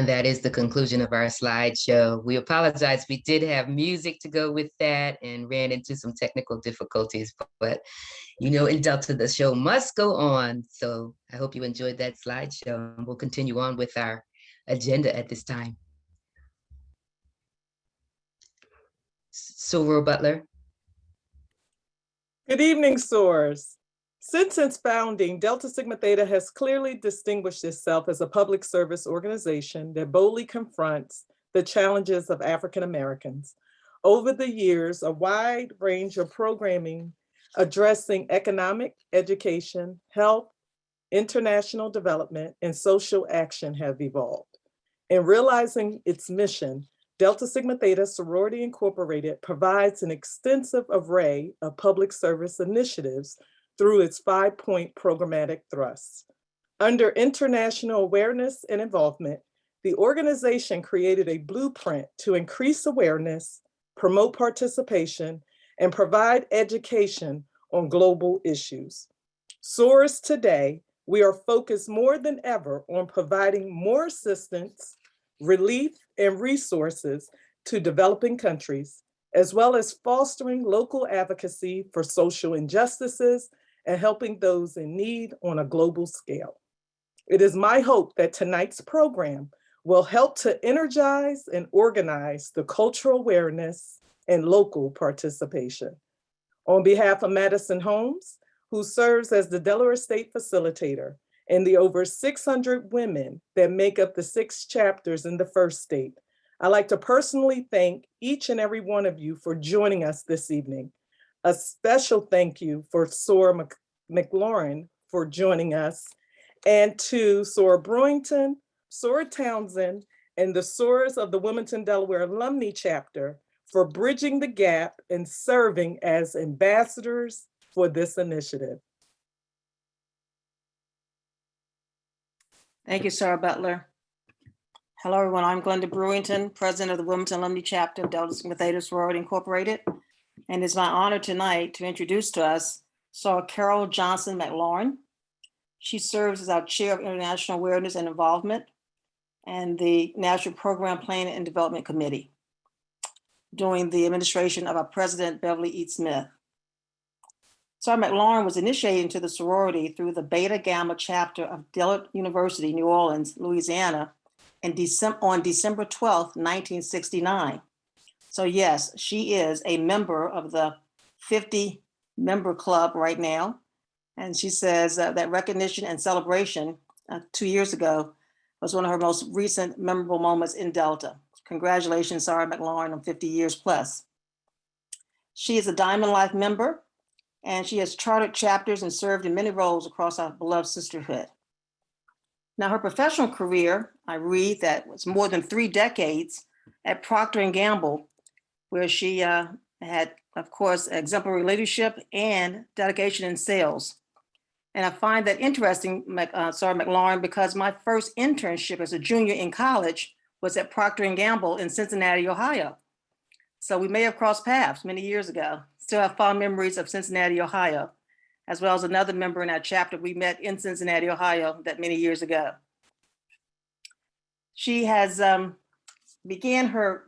And that is the conclusion of our slideshow. We apologize. We did have music to go with that and ran into some technical difficulties, but in Delta, the show must go on. So I hope you enjoyed that slideshow, and we'll continue on with our agenda at this time. Soror Butler. Good evening, SOARs. Since its founding, Delta Sigma Theta has clearly distinguished itself as a public service organization that boldly confronts the challenges of African Americans. Over the years, a wide range of programming addressing economic, education, health, international development, and social action have evolved. In realizing its mission, Delta Sigma Theta Sorority Incorporated provides an extensive array of public service initiatives through its 5-point programmatic thrusts. Under international awareness and involvement, the organization created a blueprint to increase awareness, promote participation, and provide education on global issues. SOARs today, we are focused more than ever on providing more assistance, relief, and resources to developing countries, as well as fostering local advocacy for social injustices and helping those in need on a global scale. It is my hope that tonight's program will help to energize and organize the cultural awareness and local participation. On behalf of Madison Holmes, who serves as the Delaware State Facilitator, and the over 600 women that make up the 6 chapters in the first state, I'd like to personally thank each and every one of you for joining us this evening. A special thank you for Soror McLaurin for joining us, and to Soror Brewington, Soror Townsend, and the Sorors of the Wilmington, Delaware Alumni Chapter for bridging the gap and serving as ambassadors for this initiative. Thank you, Soror Butler. Hello, everyone. I'm Glenda Brewington, president of the Wilmington Alumni Chapter of Delta Sigma Theta Sorority Incorporated. And it's my honor tonight to introduce to us Soror Carol Johnson McLaurin. She serves as our chair of International Awareness and Involvement and the National Program Planning and Development Committee during the administration of our president, Beverly E. Smith. Soror McLaurin was initiated into the sorority through the Beta Gamma chapter of Dillard University, New Orleans, Louisiana, on December 12th, 1969. So yes, she is a member of the 50-member club right now. And she says that recognition and celebration 2 years ago was one of her most recent memorable moments in Delta. Congratulations, Soror McLaurin, on 50 years plus. She is a Diamond Life member, and she has chartered chapters and served in many roles across our beloved sisterhood. Now, her professional career, I read that was more than 3 decades at Procter & Gamble, where she had, of course, exemplary leadership and dedication in sales. And I find that interesting, Soror McLaurin, because my first internship as a junior in college was at Procter & Gamble in Cincinnati, Ohio. So we may have crossed paths many years ago. Still have fond memories of Cincinnati, Ohio, as well as another member in our chapter we met in Cincinnati, Ohio, that many years ago. She has began her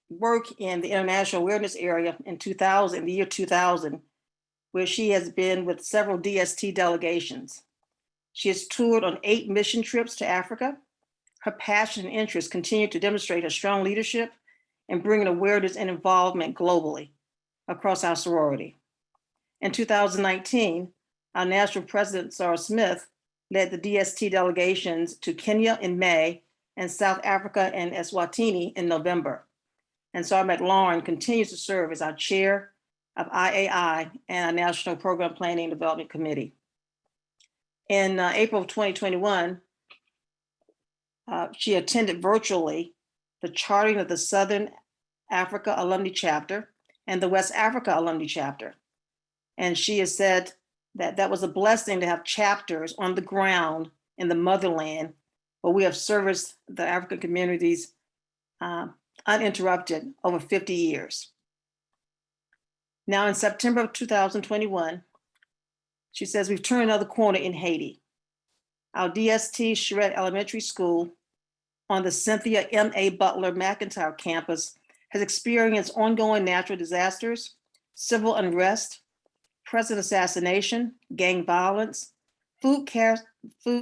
work in the international awareness area in the year 2000, where she has been with several DST delegations. She has toured on 8 mission trips to Africa. Her passion and interest continue to demonstrate her strong leadership in bringing awareness and involvement globally across our sorority. In 2019, our national president, Soror Smith, led the DST delegations to Kenya in May and South Africa and Eswatini in November. And Soror McLaurin continues to serve as our chair of IAI and our National Program Planning and Development Committee. In April of 2021, she attended virtually the chartering of the Southern Africa Alumni Chapter and the West Africa Alumni Chapter. And she has said that that was a blessing to have chapters on the ground in the motherland, where we have serviced the African communities uninterrupted over 50 years. Now in September of 2021, she says, we've turned another corner in Haiti. Our DST Charette Elementary School on the Cynthia M.A. Butler McIntyre campus has experienced ongoing natural disasters, civil unrest, president assassination, gang violence, food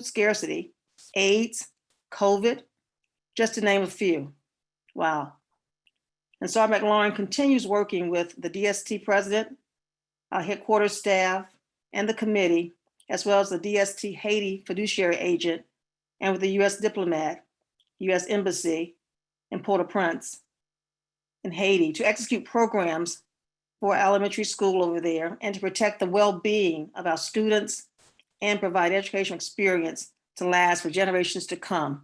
scarcity, AIDS, COVID, just to name a few. Wow. And SAR McLaurin continues working with the DST president, our headquarters staff, and the committee, as well as the DST Haiti fiduciary agent, and with the U.S. diplomat, U.S. Embassy in Port-au-Prince in Haiti to execute programs for elementary school over there and to protect the well-being of our students and provide educational experience to last for generations to come.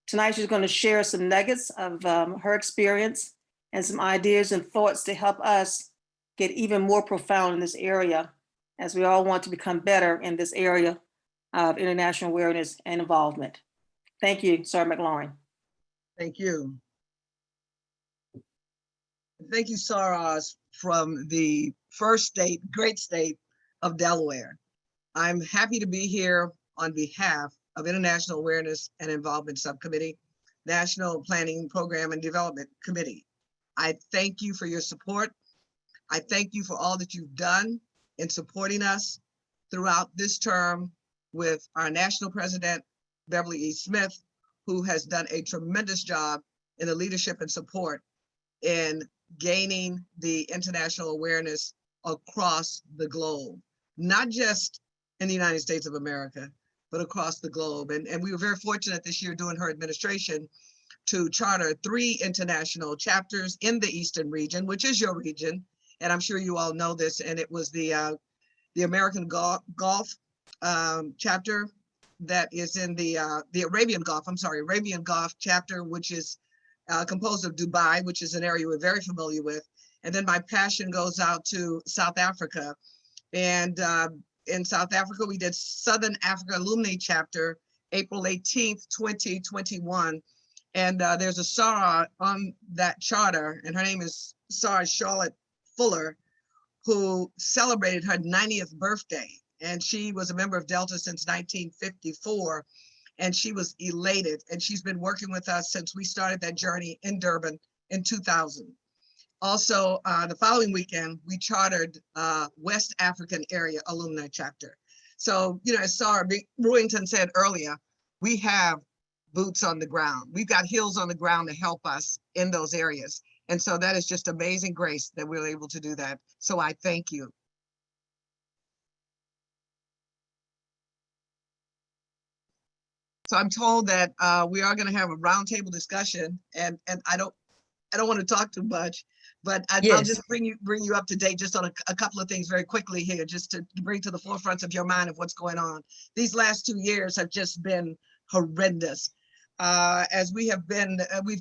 Tonight, she's going to share some nuggets of her experience and some ideas and thoughts to help us get even more profound in this area, as we all want to become better in this area of international awareness and involvement. Thank you, SAR McLaurin. Thank you. Thank you, Saras, from the first state, great state of Delaware. I'm happy to be here on behalf of International Awareness and Involvement Subcommittee, National Planning Program and Development Committee. I thank you for your support. I thank you for all that you've done in supporting us throughout this term with our national president, Beverly E. Smith, who has done a tremendous job in the leadership and support in gaining the international awareness across the globe, not just in the United States of America, but across the globe. And we were very fortunate this year during her administration to charter 3 international chapters in the Eastern region, which is your region. And I'm sure you all know this. And it was the American Gulf chapter that is in the Arabian Gulf chapter, which is composed of Dubai, which is an area we're very familiar with. And then my passion goes out to South Africa. And in South Africa, we did Southern Africa Alumni chapter, April 18th, 2021. And there's a SAR on that charter, and her name is SAR Charlotte Fuller, who celebrated her 90th birthday. And she was a member of Delta since 1954, and she was elated. And she's been working with us since we started that journey in Durban in 2000. Also, the following weekend, we chartered West African Area Alumni Chapter. So, you know, as Sarah Brewington said earlier, we have boots on the ground. We've got heels on the ground to help us in those areas. And so that is just amazing grace that we're able to do that. So I thank you. So I'm told that we are going to have a roundtable discussion, and I don't want to talk too much, but I'll just bring you up to date just on a couple of things very quickly here, just to bring to the forefront of your mind of what's going on. These last 2 years have just been horrendous. As we've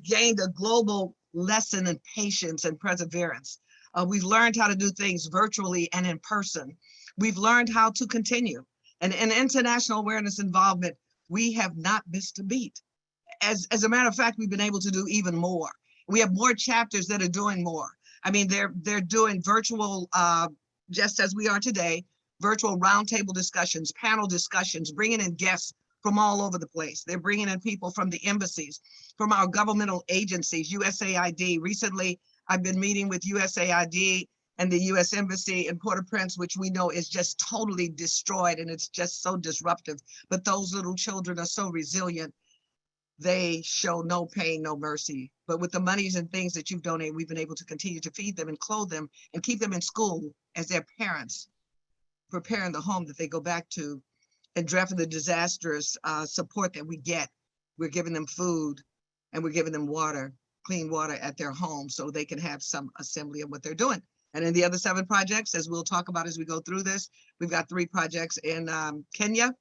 gained a global lesson in patience and perseverance. We've learned how to do things virtually and in person. We've learned how to continue. And in international awareness involvement, we have not missed a beat. As a matter of fact, we've been able to do even more. We have more chapters that are doing more. I mean, they're doing virtual, just as we are today, virtual roundtable discussions, panel discussions, bringing in guests from all over the place. They're bringing in people from the embassies, from our governmental agencies, USAID. Recently, I've been meeting with USAID and the US Embassy in Port-au-Prince, which we know is just totally destroyed and it's just so disruptive. But those little children are so resilient. They show no pain, no mercy. But with the monies and things that you've donated, we've been able to continue to feed them and clothe them and keep them in school as their parents, preparing the home that they go back to. And for the disastrous support that we get, we're giving them food and we're giving them water, clean water at their home so they can have some assembly of what they're doing. And in the other 7 projects, as we'll talk about as we go through this, we've got 3 projects in Kenya,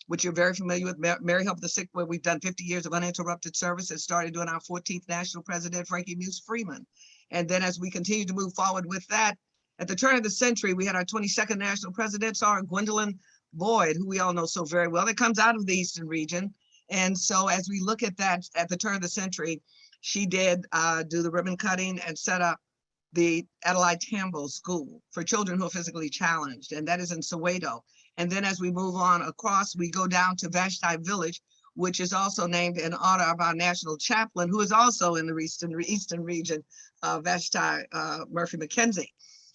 which you're very familiar with, Mary Help the Sick, where we've done 50 years of uninterrupted service and started doing our 14th National President, Frankie Muse Freeman. And then as we continue to move forward with that, at the turn of the century, we had our 22nd National President, Sarah Gwendolyn Boyd, who we all know so very well, that comes out of the Eastern region. And so as we look at that, at the turn of the century, she did do the ribbon cutting and set up the Adelaide Tambo School for children who are physically challenged, and that is in Soweto. And then as we move on across, we go down to Vashti Village, which is also named in honor of our national chaplain, who is also in the Eastern region, Vashti Murphy McKenzie.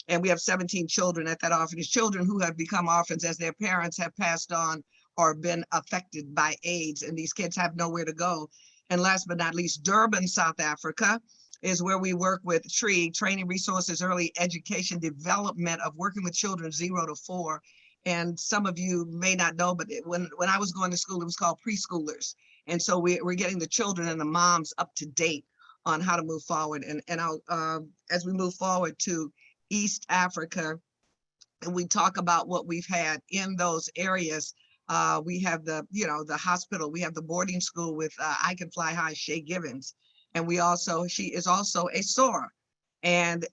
And we have 17 children at that orphanage, children who have become orphans as their parents have passed on or been affected by AIDS, and these kids have nowhere to go. And last but not least, Durban, South Africa, is where we work with TREE, Training Resources, Early Education Development, of working with children 0 to 4. And some of you may not know, but when I was going to school, it was called preschoolers. And so we're getting the children and the moms up to date on how to move forward. And I'll, as we move forward to East Africa, and we talk about what we've had in those areas, we have the, the hospital, we have the boarding school with I Can Fly High, Shay Givens. And she is also a SOAR. And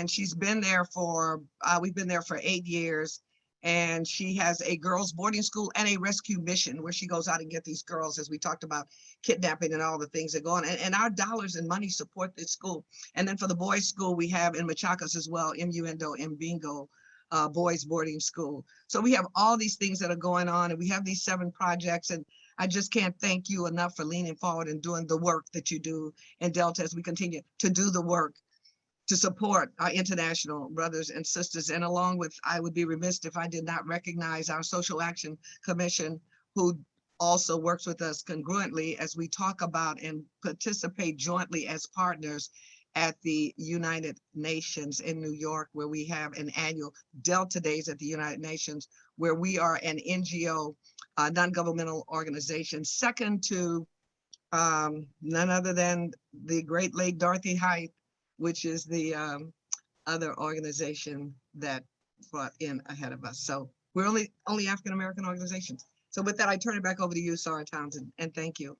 she's been there for, we've been there for 8 years. And she has a girls boarding school and a rescue mission where she goes out and get these girls, as we talked about kidnapping and all the things that go on. And our dollars and money support this school. And then for the boys school, we have in Machakas as well, Muendo, Mbingo, boys boarding school. So we have all these things that are going on, and we have these 7 projects. And I just can't thank you enough for leaning forward and doing the work that you do in Delta as we continue to do the work to support our international brothers and sisters. And along with, I would be remiss if I did not recognize our Social Action Commission, who also works with us congruently as we talk about and participate jointly as partners at the United Nations in New York, where we have an annual Delta Days at the United Nations, where we are an NGO, non-governmental organization, second to none other than the great late Dorothy Height, which is the other organization that brought in ahead of us. So we're only African-American organizations. So with that, I turn it back over to you, Sarah Townsend, and thank you.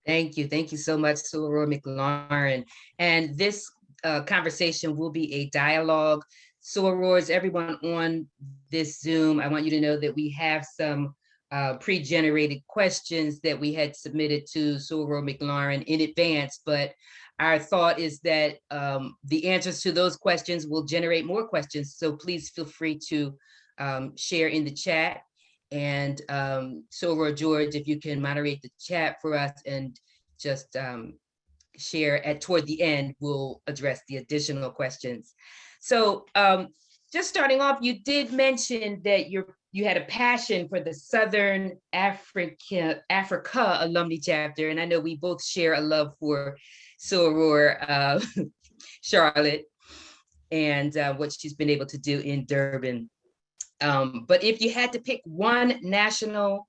Thank you. Thank you so much, Soror McLaurin. And this conversation will be a dialogue. Sorors, everyone on this Zoom, I want you to know that we have some pre-generated questions that we had submitted to Soror McLaurin in advance, but our thought is that the answers to those questions will generate more questions. So please feel free to share in the chat. And Soror George, if you can moderate the chat for us and just share toward the end, we'll address the additional questions. So just starting off, you did mention that you had a passion for the Southern Africa Alumni Chapter, and I know we both share a love for Soror Charlotte and what she's been able to do in Durban. But if you had to pick one national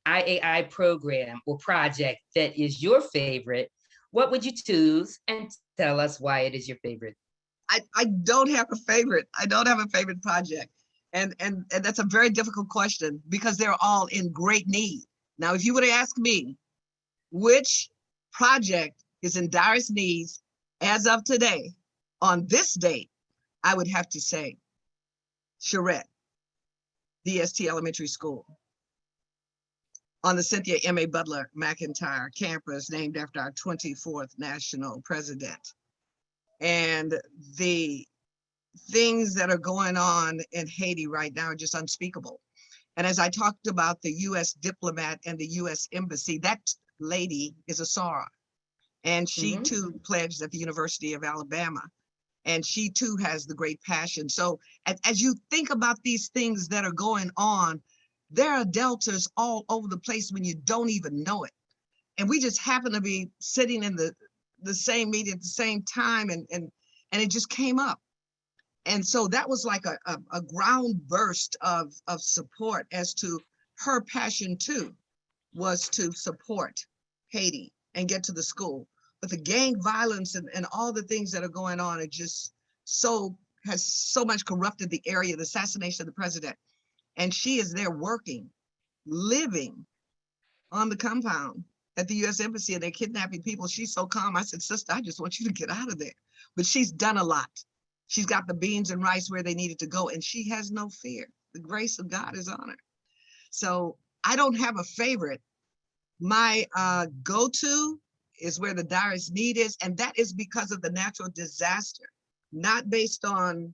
IAI program or project that is your favorite, what would you choose? And tell us why it is your favorite. I don't have a favorite. I don't have a favorite project. And that's a very difficult question because they're all in great need. Now, if you would have asked me which project is in direst needs as of today, on this date, I would have to say Charette, DST Elementary School, on the Cynthia M.A. Butler McIntyre campus, named after our 24th national president. And the things that are going on in Haiti right now are just unspeakable. And as I talked about the US diplomat and the US embassy, that lady is a SARA. And she too pledged at the University of Alabama. And she too has the great passion. So as you think about these things that are going on, there are deltas all over the place when you don't even know it. And we just happen to be sitting in the same meeting at the same time, and it just came up. And so that was like a ground burst of support as to her passion too, was to support Haiti and get to the school. But the gang violence and all the things that are going on are just has so much corrupted the area, the assassination of the president. And she is there working, living on the compound at the US Embassy, and they're kidnapping people. She's so calm. I said, sister, I just want you to get out of there. But she's done a lot. She's got the beans and rice where they needed to go, and she has no fear. The grace of God is on her. So I don't have a favorite. My go-to is where the direst need is, and that is because of the natural disaster, not based on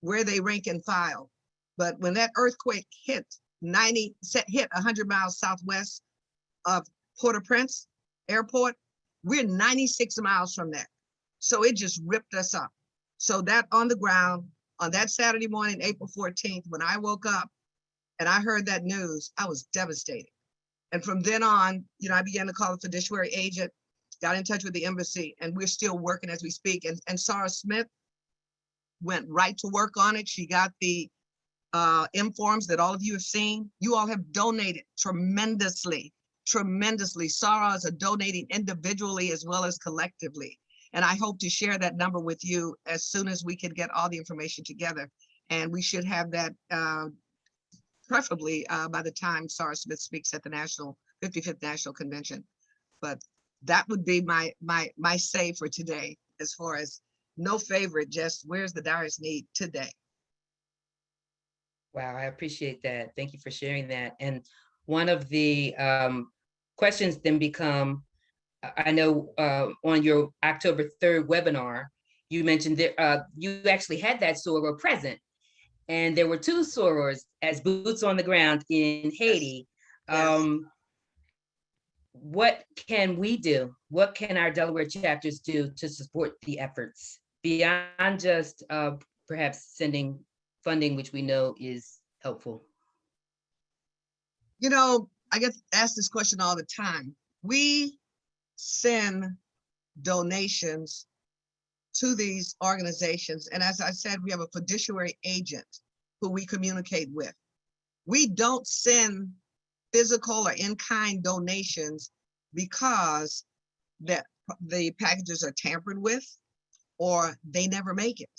where they rank and file. But when that earthquake hit 100 miles southwest of Port-au-Prince Airport. We're 96 miles from that. So it just ripped us up. So that on the ground, on that Saturday morning, April 14th, when I woke up and I heard that news, I was devastated. And from then on, I began to call the fiduciary agent, got in touch with the embassy, and we're still working as we speak. And Sarah Smith went right to work on it. She got the M-Forms that all of you have seen. You all have donated tremendously. Sarah is donating individually as well as collectively. And I hope to share that number with you as soon as we can get all the information together. And we should have that preferably by the time Sarah Smith speaks at the 55th National Convention. But that would be my say for today, as far as no favorite, just where's the direst need today. Wow, I appreciate that. Thank you for sharing that. And one of the questions then become, I know on your October 3rd webinar, you mentioned that you actually had that soror present, and there were 2 sorors as boots on the ground in Haiti. Yes. What can we do? What can our Delaware chapters do to support the efforts beyond just perhaps sending funding, which we know is helpful? I get asked this question all the time. We send donations to these organizations. And as I said, we have a fiduciary agent who we communicate with. We don't send physical or in-kind donations because the packages are tampered with or they never make it.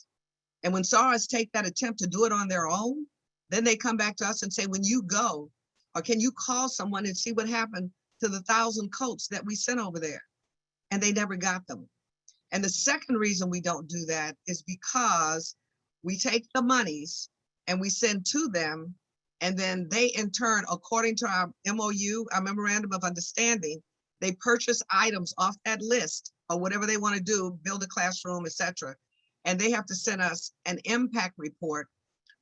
And when SARS take that attempt to do it on their own, then they come back to us and say, when you go, or can you call someone and see what happened to the 1,000 coats that we sent over there? And they never got them. And the second reason we don't do that is because we take the monies and we send to them, and then they in turn, according to our MOU, our memorandum of understanding, they purchase items off that list or whatever they want to do, build a classroom, etc. And they have to send us an impact report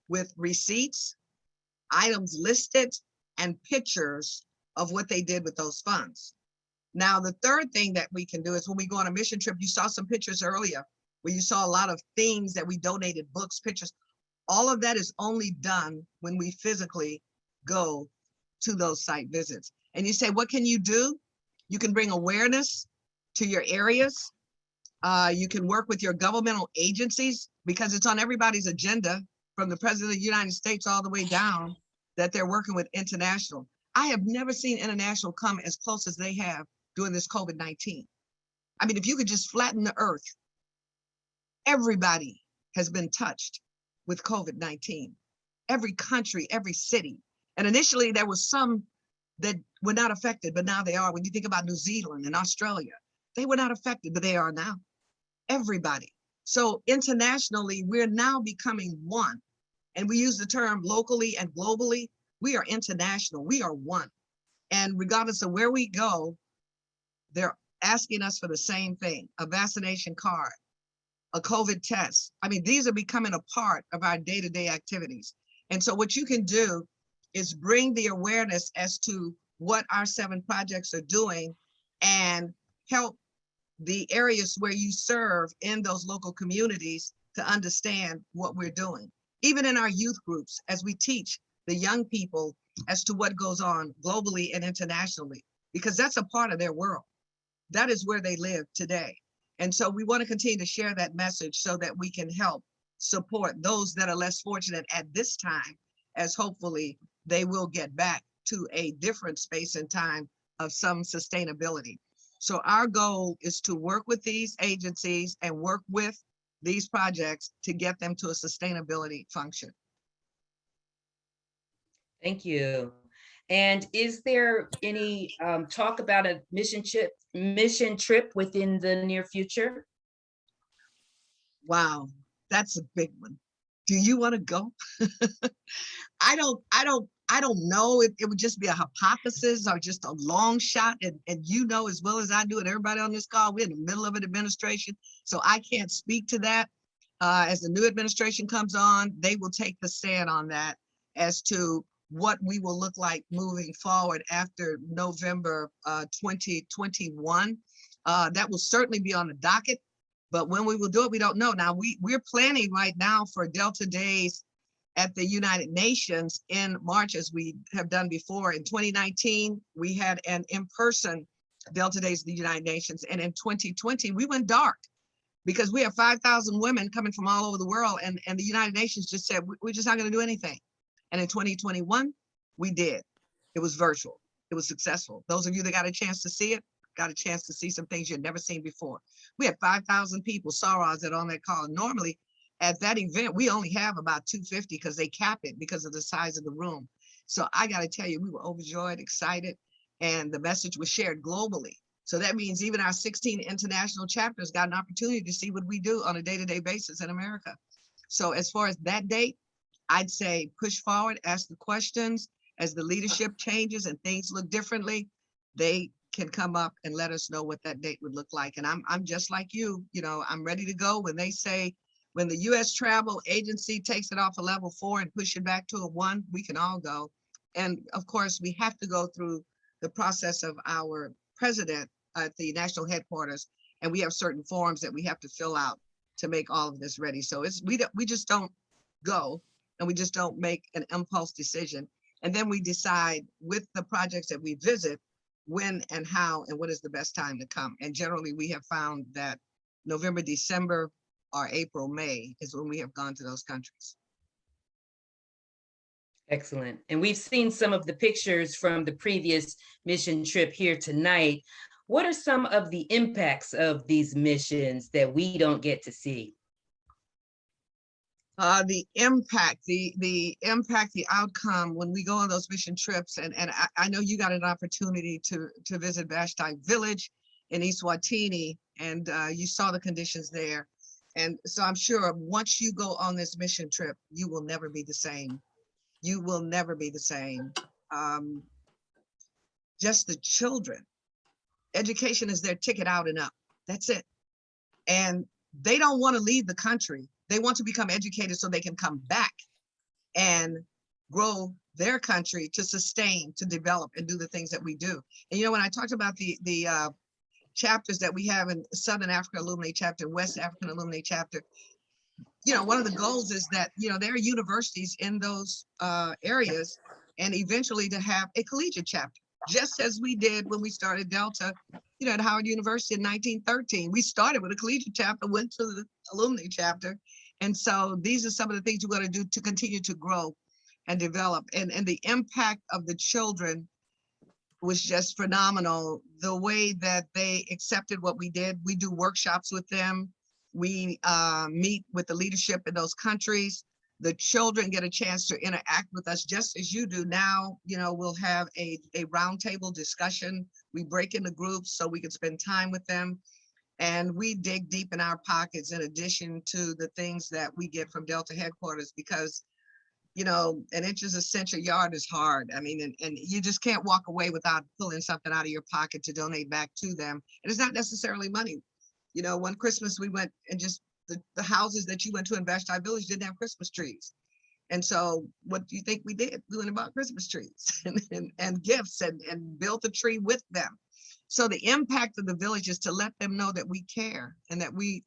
with receipts, items listed, and pictures of what they did with those funds. Now, the third thing that we can do is when we go on a mission trip, you saw some pictures earlier where you saw a lot of things that we donated, books, pictures. All of that is only done when we physically go to those site visits. And you say, what can you do? You can bring awareness to your areas. You can work with your governmental agencies because it's on everybody's agenda, from the President of the United States all the way down, that they're working with international. I have never seen international come as close as they have during this COVID-19. I mean, if you could just flatten the earth, everybody has been touched with COVID-19. Every country, every city. And initially there was some that were not affected, but now they are. When you think about New Zealand and Australia, they were not affected, but they are now. Everybody. So internationally, we're now becoming one. And we use the term locally and globally. We are international, we are one. And regardless of where we go, they're asking us for the same thing, a vaccination card, a COVID test. I mean, these are becoming a part of our day-to-day activities. And so what you can do is bring the awareness as to what our 7 projects are doing and help the areas where you serve in those local communities to understand what we're doing. Even in our youth groups, as we teach the young people as to what goes on globally and internationally, because that's a part of their world. That is where they live today. And so we want to continue to share that message so that we can help support those that are less fortunate at this time, as hopefully they will get back to a different space and time of some sustainability. So our goal is to work with these agencies and work with these projects to get them to a sustainability function. Thank you. And is there any talk about a mission trip within the near future? Wow, that's a big one. Do you want to go? I don't know if it would just be a hypothesis or just a long shot. And you know as well as I do, and everybody on this call, we're in the middle of an administration, so I can't speak to that. As the new administration comes on, they will take the stand on that as to what we will look like moving forward after November 2021. That will certainly be on the docket, but when we will do it, we don't know. Now, we're planning right now for Delta Days at the United Nations in March, as we have done before. In 2019, we had an in-person Delta Days at the United Nations, and in 2020, we went dark because we have 5,000 women coming from all over the world, and the United Nations just said, we're just not gonna do anything. And in 2021, we did. It was virtual. It was successful. Those of you that got a chance to see it, got a chance to see some things you'd never seen before. We had 5,000 people, sorors, that on that call. Normally, at that event, we only have about 250 because they cap it because of the size of the room. So I got to tell you, we were overjoyed, excited, and the message was shared globally. So that means even our 16 international chapters got an opportunity to see what we do on a day-to-day basis in America. So as far as that date, I'd say push forward, ask the questions. As the leadership changes and things look differently, they can come up and let us know what that date would look like. And I'm just like you, I'm ready to go when they say, when the U.S. Travel Agency takes it off a level 4 and push it back to a 1, we can all go. And of course, we have to go through the process of our president at the national headquarters, and we have certain forms that we have to fill out to make all of this ready. So we just don't go, and we just don't make an impulse decision. And then we decide with the projects that we visit when and how and what is the best time to come. And generally we have found that November, December, or April, May is when we have gone to those countries. Excellent. And we've seen some of the pictures from the previous mission trip here tonight. What are some of the impacts of these missions that we don't get to see? The impact, the outcome when we go on those mission trips, and I know you got an opportunity to visit Vashti Village in Eswatini, and you saw the conditions there. And so I'm sure once you go on this mission trip, you will never be the same. You will never be the same. Just the children. Education is their ticket out and up. That's it. And they don't want to leave the country. They want to become educated so they can come back and grow their country to sustain, to develop, and do the things that we do. And when I talked about the chapters that we have in Southern Africa Alumni Chapter, West African Alumni Chapter, one of the goals is that, there are universities in those areas, and eventually to have a collegiate chapter, just as we did when we started Delta, at Howard University in 1913. We started with a collegiate chapter, went to the alumni chapter. And so these are some of the things we're going to do to continue to grow and develop. And the impact of the children was just phenomenal. The way that they accepted what we did. We do workshops with them. We meet with the leadership in those countries. The children get a chance to interact with us just as you do now. We'll have a roundtable discussion. We break into groups so we can spend time with them. And we dig deep in our pockets in addition to the things that we get from Delta headquarters, because, an inch is a cinch, a yard is hard. I mean, and you just can't walk away without pulling something out of your pocket to donate back to them. And it's not necessarily money. One Christmas we went and just the houses that you went to in Vashti Village didn't have Christmas trees. And so what do you think we did? We went and bought Christmas trees and gifts and built a tree with them. So the impact of the village is to let them know that we care and that we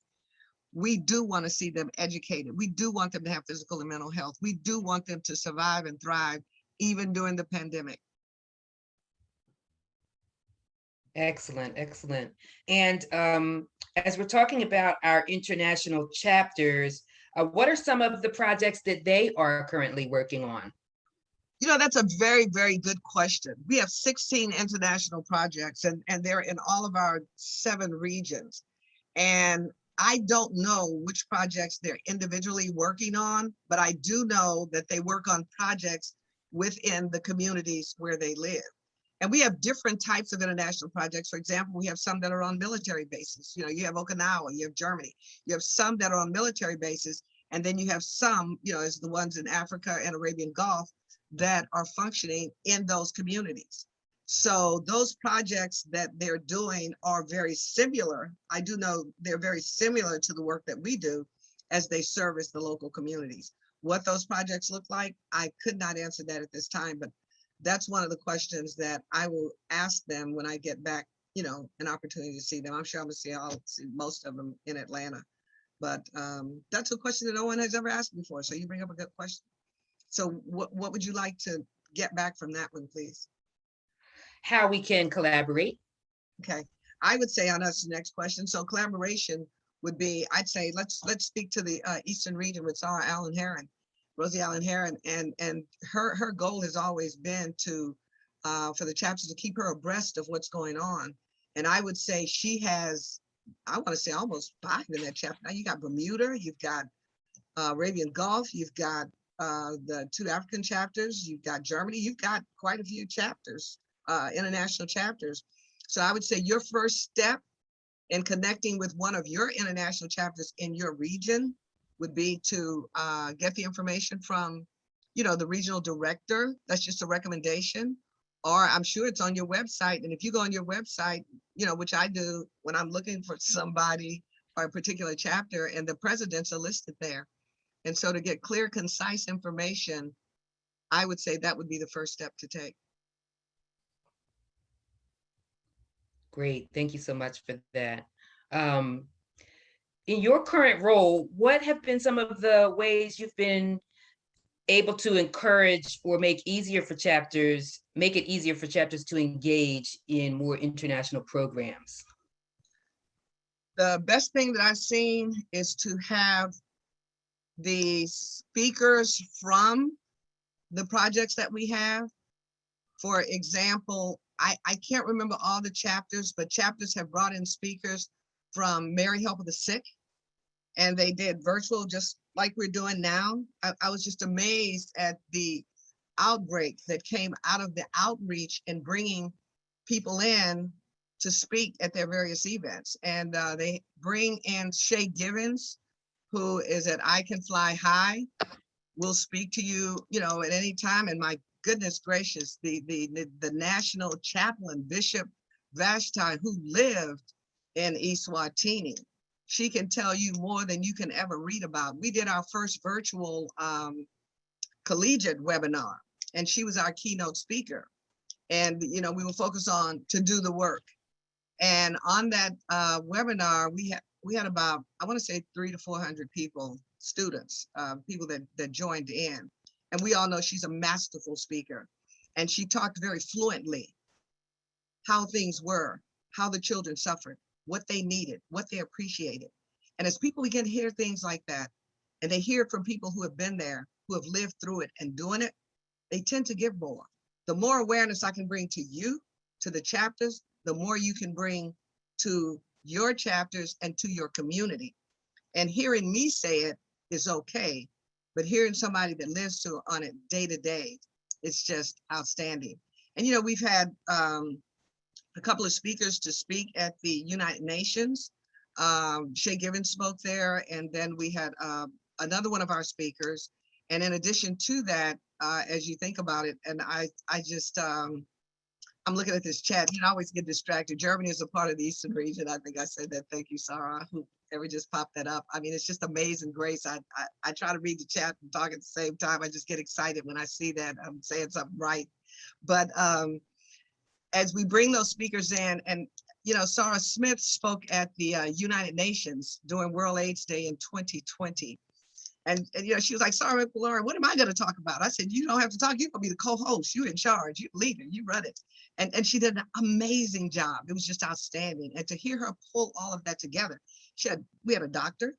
do want to see them educated. We do want them to have physical and mental health. We do want them to survive and thrive even during the pandemic. Excellent, excellent. And as we're talking about our international chapters, what are some of the projects that they are currently working on? That's a very, very good question. We have 16 international projects, and they're in all of our 7 regions. And I don't know which projects they're individually working on, but I do know that they work on projects within the communities where they live. And we have different types of international projects. For example, we have some that are on military bases. You have Okinawa, you have Germany, you have some that are on military bases. And then you have some, as the ones in Africa and Arabian Gulf that are functioning in those communities. So those projects that they're doing are very similar. I do know they're very similar to the work that we do as they service the local communities. what those projects look like, I could not answer that at this time, but that's one of the questions that I will ask them when I get back, an opportunity to see them. I'm sure I'll see most of them in Atlanta, but that's a question that no one has ever asked before. So you bring up a good question. So what would you like to get back from that one, please? How we can collaborate. Okay, I would say on us the next question. So collaboration would be, I'd say, let's speak to the Eastern region with Sarah Allen Heron, Rosie Allen Heron, and her goal has always been to for the chapters to keep her abreast of what's going on. And I would say she has, I want to say almost 5 in that chapter. Now you got Bermuda, you've got Arabian Gulf, you've got the 2 African chapters, you've got Germany, you've got quite a few chapters, international chapters. So I would say your first step in connecting with one of your international chapters in your region would be to get the information from, the regional director. That's just a recommendation, or I'm sure it's on your website. And if you go on your website, which I do when I'm looking for somebody or a particular chapter, and the presidents are listed there. And so to get clear, concise information, I would say that would be the first step to take. Great, thank you so much for that. In your current role, what have been some of the ways you've been able to encourage or make it easier for chapters to engage in more international programs? The best thing that I've seen is to have the speakers from the projects that we have. For example, I can't remember all the chapters, but chapters have brought in speakers from Mary Help of the Sick, and they did virtual just like we're doing now. I was just amazed at the outbreak that came out of the outreach and bringing people in to speak at their various events. And they bring in Shay Givens, who is at I Can Fly High, will speak to you, at any time. And my goodness gracious, the national chaplain, Bishop Vashti, who lived in Eswatini, she can tell you more than you can ever read about. We did our first virtual collegiate webinar, and she was our keynote speaker. And, we will focus on to do the work. And on that webinar, we had about, I want to say 300 to 400 people, students, people that joined in. And we all know she's a masterful speaker. And she talked very fluently how things were, how the children suffered, what they needed, what they appreciated. And as people begin to hear things like that, and they hear it from people who have been there, who have lived through it and doing it, they tend to give more. The more awareness I can bring to you, to the chapters, the more you can bring to your chapters and to your community. And hearing me say it is okay, but hearing somebody that lives on it day to day, it's just outstanding. And, we've had a couple of speakers to speak at the United Nations. Shay Givens spoke there, and then we had another one of our speakers. And in addition to that, as you think about it, and I just, I'm looking at this chat, I always get distracted. Germany is a part of the Eastern region. I think I said that. Thank you, Sarah, whoever just popped that up. I mean, it's just amazing grace. I try to read the chat and talk at the same time. I just get excited when I see that I'm saying something right. But as we bring those speakers in, and Sarah Smith spoke at the United Nations during World AIDS Day in 2020. And she was like, Sarah McLaurin, what am I going to talk about? I said, you don't have to talk. You're going to be the co-host. You're in charge. You lead it. You run it. And she did an amazing job. It was just outstanding. And to hear her pull all of that together, we had a doctor,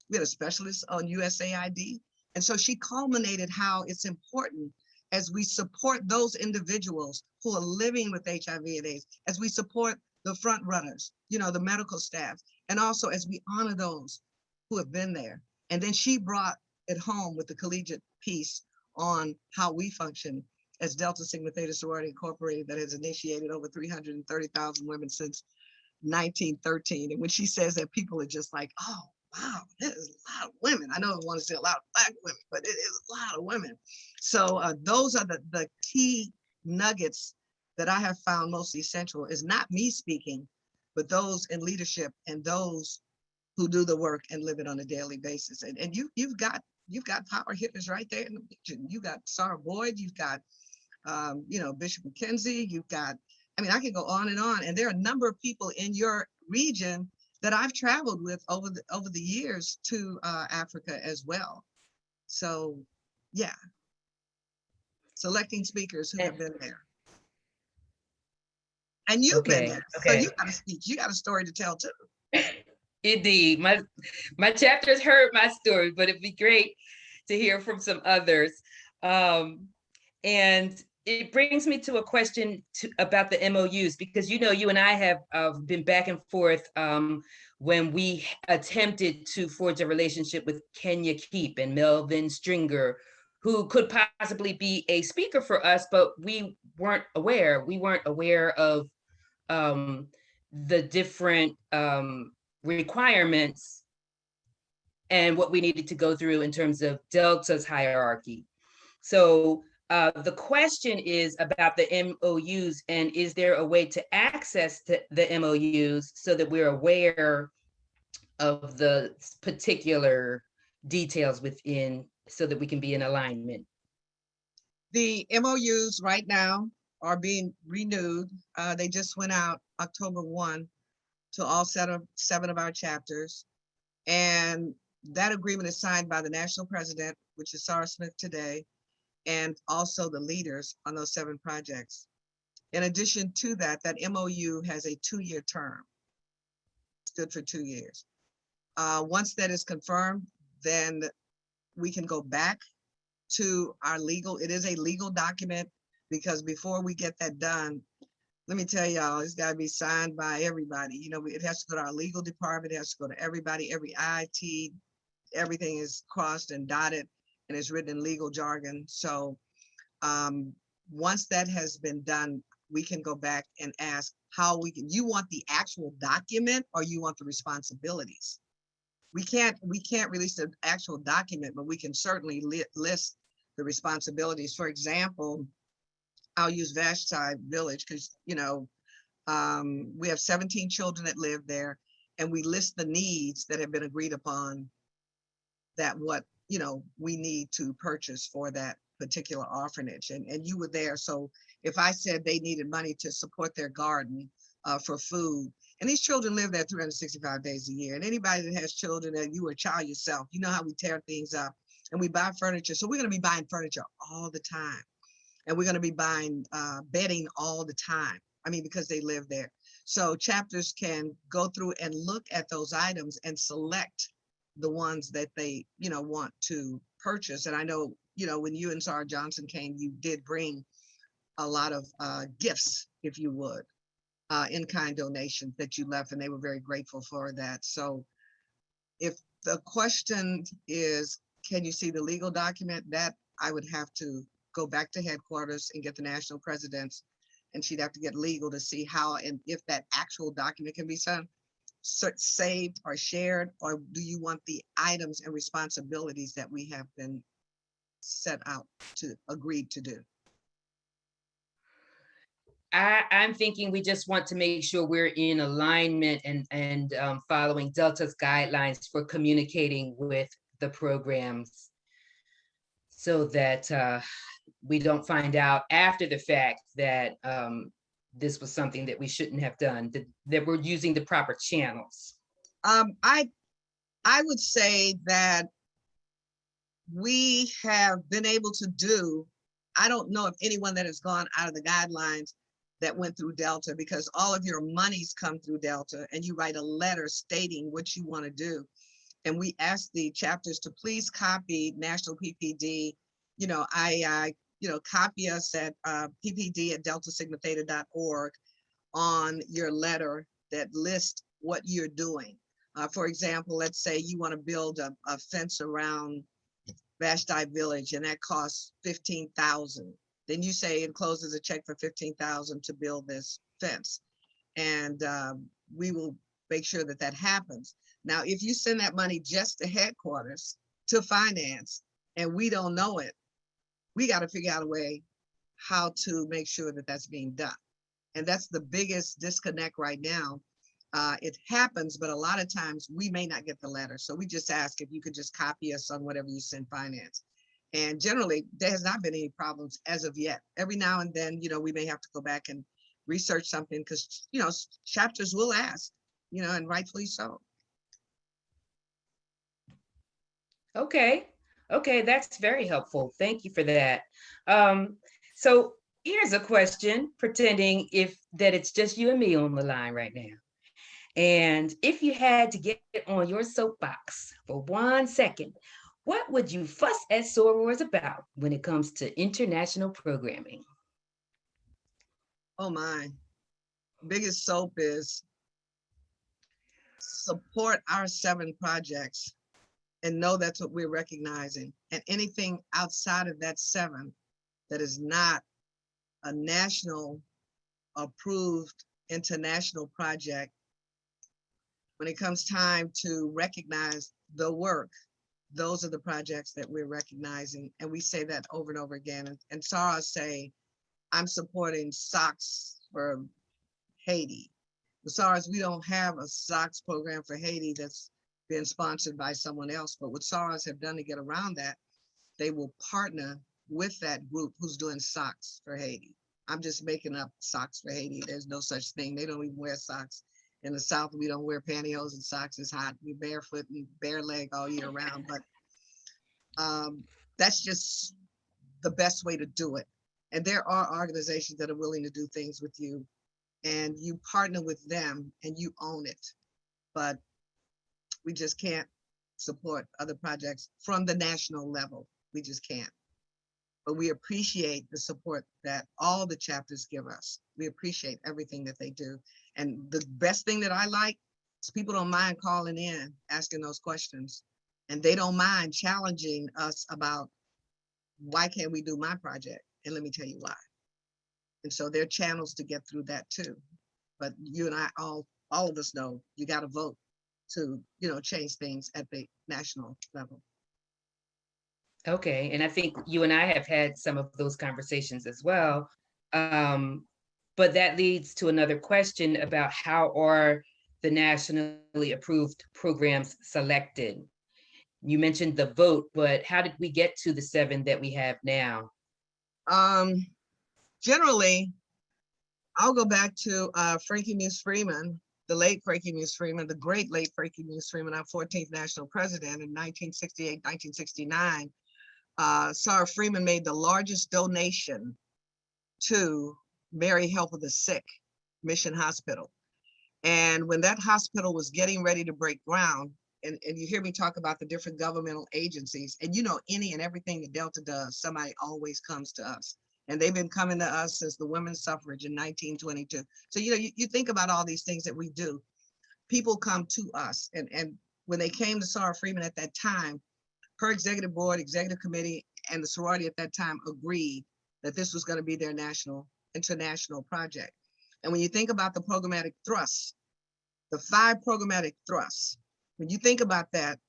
we had a specialist on USAID. And so she culminated how it's important as we support those individuals who are living with HIV and AIDS, as we support the front runners, the medical staff, and also as we honor those who have been there. And then she brought it home with the collegiate piece on how we function as Delta Sigma Theta Sorority Incorporated, that has initiated over 330,000 women since 1913. And when she says that, people are just like, oh, wow, that is a lot of women. I don't want to say a lot of Black women, but it is a lot of women. So those are the key nuggets that I have found most essential. Is not me speaking, but those in leadership and those who do the work and live it on a daily basis. And you've got you've got power hitters right there in the region. You got Sarah Boyd, you've got, Bishop McKenzie, you've got, I mean, I could go on. And there are a number of people in your region that I've traveled with over the years to Africa as well. So, yeah, selecting speakers who have been there. And you've been there, so you got to speak. You got a story to tell too. Indeed, my chapters heard my story, but it'd be great to hear from some others. And it brings me to a question about the MOUs, because you and I have been back and forth when we attempted to forge a relationship with Kenya Keep and Melvin Stringer, who could possibly be a speaker for us, but we weren't aware. We weren't aware of the different requirements and what we needed to go through in terms of Delta's hierarchy. So the question is about the MOUs, and is there a way to access the MOUs so that we're aware of the particular details within, so that we can be in alignment? The MOUs right now are being renewed. They just went out October 1 to all seven of our chapters. And that agreement is signed by the national president, which is Sarah Smith today, and also the leaders on those 7 projects. In addition to that, that MOU has a 2-year term. It's good for 2 years. Once that is confirmed, then we can go back to our legal, it is a legal document, because before we get that done, let me tell y'all, it's got to be signed by everybody. It has to go to our legal department, it has to go to everybody, every IT, everything is crossed and dotted, and it's written in legal jargon. So once that has been done, we can go back and ask how we can, you want the actual document or you want the responsibilities? We can't release the actual document, but we can certainly list the responsibilities. For example, I'll use Vashti Village because, we have 17 children that live there, and we list the needs that have been agreed upon, that what, we need to purchase for that particular orphanage. And you were there. So if I said they needed money to support their garden for food, and these children live there 365 days a year, and anybody that has children, and you were a child yourself, you know how we tear things up and we buy furniture. So we're going to be buying furniture all the time. And we're going to be buying bedding all the time. I mean, because they live there. So chapters can go through and look at those items and select the ones that they, want to purchase. And I know, when you and Sarah Johnson came, you did bring a lot of gifts, if you would, in-kind donations that you left, and they were very grateful for that. So if the question is, can you see the legal document, that I would have to go back to headquarters and get the national presidents, and she'd have to get legal to see how and if that actual document can be saved or shared, or do you want the items and responsibilities that we have been set out to agreed to do? I'm thinking we just want to make sure we're in alignment and following Delta's guidelines for communicating with the programs, so that we don't find out after the fact that this was something that we shouldn't have done, that we're using the proper channels. I would say that we have been able to do, I don't know of anyone that has gone out of the guidelines that went through Delta, because all of your monies come through Delta, and you write a letter stating what you want to do. And we ask the chapters to please copy National PPD. Copy us at ppd@deltasigmatheta.org on your letter that lists what you're doing. For example, let's say you want to build a fence around Vashti Village, and that costs $15,000. Then you say encloses a check for $15,000 to build this fence, and we will make sure that that happens. Now, if you send that money just to headquarters to finance, and we don't know it, we got to figure out a way how to make sure that that's being done. And that's the biggest disconnect right now, It happens, but a lot of times we may not get the letter. So we just ask if you could just copy us on whatever you send finance. And generally, there has not been any problems as of yet. Every now and then, we may have to go back and research something because, chapters will ask, and rightfully so. Okay. Okay, that's very helpful. Thank you for that. So here's a question, pretending that it's just you and me on the line right now. And if you had to get on your soapbox for 1 second, what would you fuss at Sorors about when it comes to international programming? Oh my, biggest soap is support our 7 projects and know that's what we're recognizing. And anything outside of that 7 that is not a national approved international project, when it comes time to recognize the work, those are the projects that we're recognizing. And we say that over and over again. And Sarah say, I'm supporting socks for Haiti. As far as we don't have a socks program for Haiti that's been sponsored by someone else, but what SARS have done to get around that, they will partner with that group who's doing socks for Haiti. I'm just making up socks for Haiti. There's no such thing. They don't even wear socks. In the South, we don't wear pantyhose and socks. It's hot. We're barefoot and bare leg all year round. But that's just the best way to do it. And there are organizations that are willing to do things with you, and you partner with them and you own it. But we just can't support other projects from the national level. We just can't. But we appreciate the support that all the chapters give us. We appreciate everything that they do. And the best thing that I like is people don't mind calling in, asking those questions. And they don't mind challenging us about why can't we do my project? And let me tell you why. And so there are channels to get through that too. But you and I, all of us know you got to vote to, change things at the national level. Okay, and I think you and I have had some of those conversations as well. But that leads to another question about how are the nationally approved programs selected? You mentioned the vote, but how did we get to the 7 that we have now? Generally, I'll go back to Frankie Muse Freeman, the late Frankie Muse Freeman, the great late Frankie Muse Freeman, our 14th national president in 1968, 1969. Sarah Freeman made the largest donation to Mary Help of the Sick Mission Hospital. And when that hospital was getting ready to break ground, and you hear me talk about the different governmental agencies, and any and everything that Delta does, somebody always comes to us. And they've been coming to us since the women's suffrage in 1922. So, you think about all these things that we do, people come to us. And when they came to Sarah Freeman at that time, her executive board, executive committee, and the sorority at that time agreed that this was going to be their international project. And when you think about the programmatic thrusts, the 5 programmatic thrusts, when you think about that,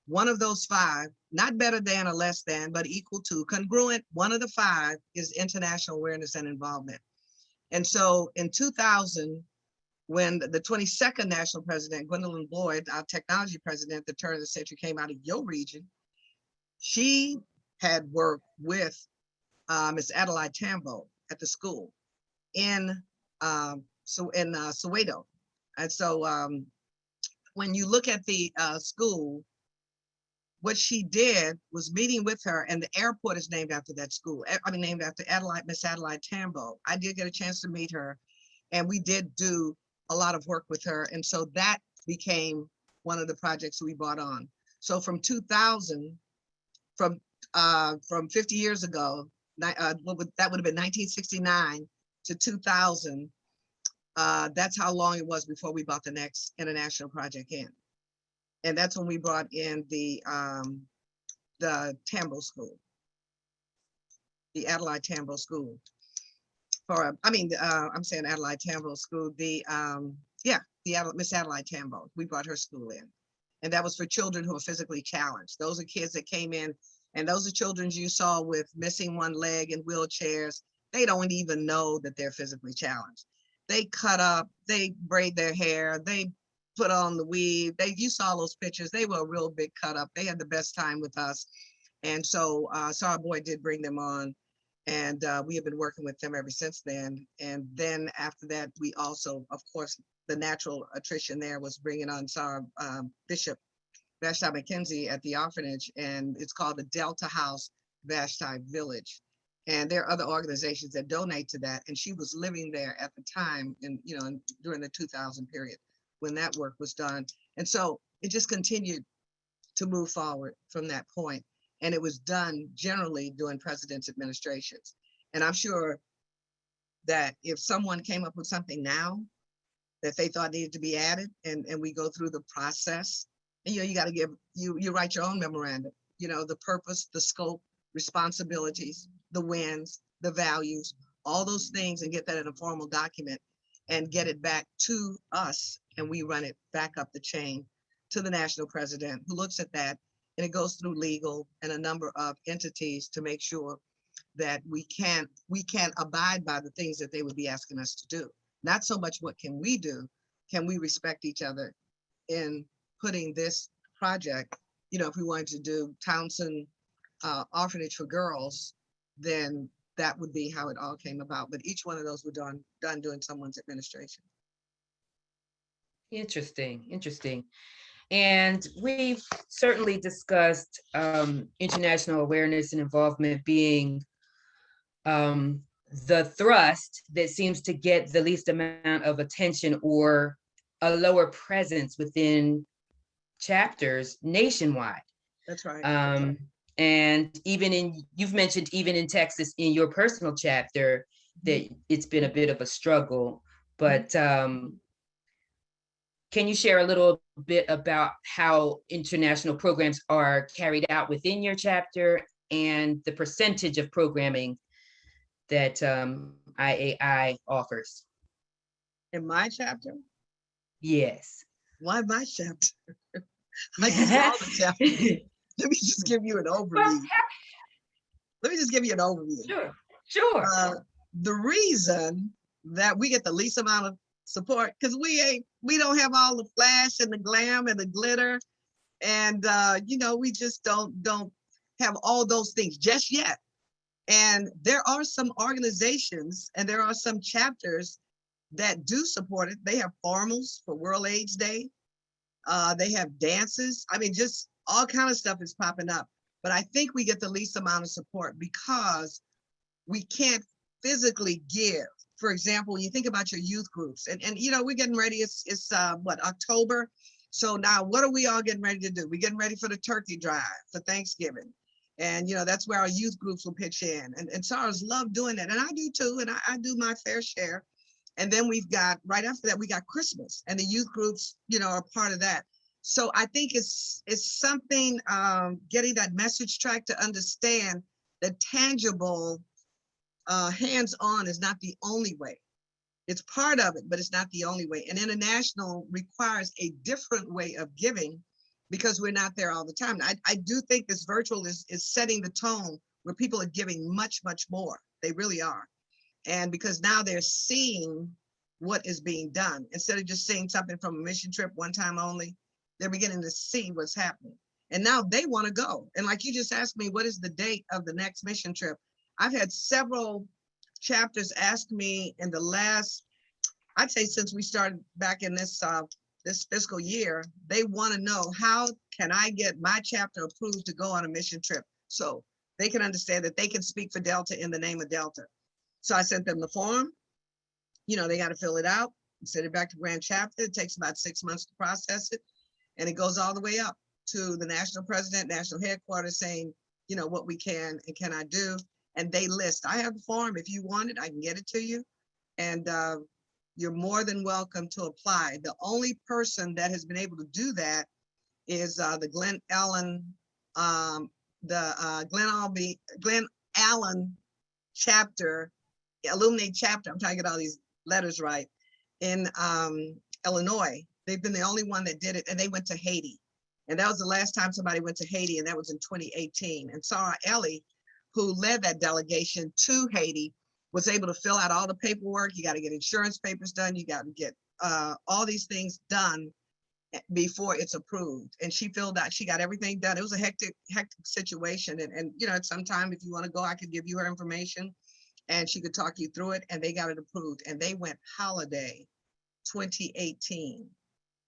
one of those 5, not better than or less than, but equal to, congruent, one of the 5 is international awareness and involvement. And so in 2000, when the 22nd national president, Gwendolyn Boyd, our technology president at the turn of the century, came out of your region, she had worked with Miss Adelaide Tambo at the school in Soweto. And so when you look at the school, what she did was meeting with her, and the airport is named after that school. Named after Miss Adelaide Tambo. I did get a chance to meet her, and we did do a lot of work with her. And so that became one of the projects we brought on. So from 2000, from 50 years ago, that would have been 1969 to 2000. That's how long it was before we brought the next international project in. And that's when we brought in the Tambo School, the Adelaide Tambo School. I'm saying Adelaide Tambo School, Miss Adelaide Tambo, we brought her school in. And that was for children who are physically challenged. Those are kids that came in, and those are children you saw with missing one leg and wheelchairs. They don't even know that they're physically challenged. they cut up, they braid their hair, they put on the weave. You saw those pictures. They were a real big cut up. They had the best time with us. And so Sarah Boyd did bring them on, and we have been working with them ever since then. And then after that, we also, of course, the natural attrition there was bringing on Sarah Bishop Vashti McKenzie at the orphanage, and it's called the Delta House Vashti Village. And there are other organizations that donate to that. And she was living there at the time, and during the 2000 period when that work was done. And so it just continued to move forward from that point. And it was done generally during president's administrations. And I'm sure that if someone came up with something now that they thought needed to be added, and we go through the process, and you got to give, you write your own memorandum, the purpose, the scope, responsibilities, the wins, the values, all those things, and get that in a formal document and get it back to us. And we run it back up the chain to the national president, who looks at that, and it goes through legal and a number of entities to make sure that we can abide by the things that they would be asking us to do. Not so much what can we do, can we respect each other in putting this project, if we wanted to do Townsend Orphanage for Girls, then that would be how it all came about. But each one of those were done during someone's administration. Interesting. And we've certainly discussed international awareness and involvement being the thrust that seems to get the least amount of attention or a lower presence within chapters nationwide. That's right. And you've mentioned even in Texas, in your personal chapter, that it's been a bit of a struggle, but can you share a little bit about how international programs are carried out within your chapter and the percentage of programming that IAI offers? In my chapter? Yes. Why my chapter? I just saw the chapter. Let me just give you an overview. Sure. The reason that we get the least amount of support, because we don't have all the flash and the glam and the glitter, and we just don't have all those things just yet. And there are some organizations and there are some chapters that do support it. They have formals for World AIDS Day. They have dances. I mean, just all kind of stuff is popping up. But I think we get the least amount of support because we can't physically give. For example, when you think about your youth groups, and we're getting ready, it's October. So now what are we all getting ready to do? We're getting ready for the turkey drive for Thanksgiving. And that's where our youth groups will pitch in. And Sarah's love doing that. And I do too, and I do my fair share. And then we've got, right after that, we got Christmas, and the youth groups, are part of that. So I think it's something, getting that message track to understand that tangible, hands-on is not the only way. It's part of it, but it's not the only way. And international requires a different way of giving because we're not there all the time. I do think this virtual is setting the tone where people are giving much, much more. They really are. And because now they're seeing what is being done. Instead of just seeing something from a mission trip one time only, they're beginning to see what's happening. And now they want to go. And like you just asked me, what is the date of the next mission trip? I've had several chapters ask me in the last, I'd say since we started back in this fiscal year, they want to know, how can I get my chapter approved to go on a mission trip? So they can understand that they can speak for Delta in the name of Delta. So I sent them the form. They got to fill it out and send it back to Grand Chapter. It takes about 6 months to process it. And it goes all the way up to the national president, national headquarters saying, what we can and cannot do. And they list. I have the form. If you want it, I can get it to you. And you're more than welcome to apply. The only person that has been able to do that is the Glen Allen chapter, Illuminate chapter. I'm trying to get all these letters right, in Illinois. They've been the only one that did it, and they went to Haiti. And that was the last time somebody went to Haiti, and that was in 2018. And Sarah Ellie, who led that delegation to Haiti, was able to fill out all the paperwork. You got to get insurance papers done. You got to get all these things done before it's approved. And she filled out, she got everything done. It was a hectic situation. And you know, at some time, if you want to go, I could give you her information and she could talk you through it, and they got it approved. And they went holiday 2018.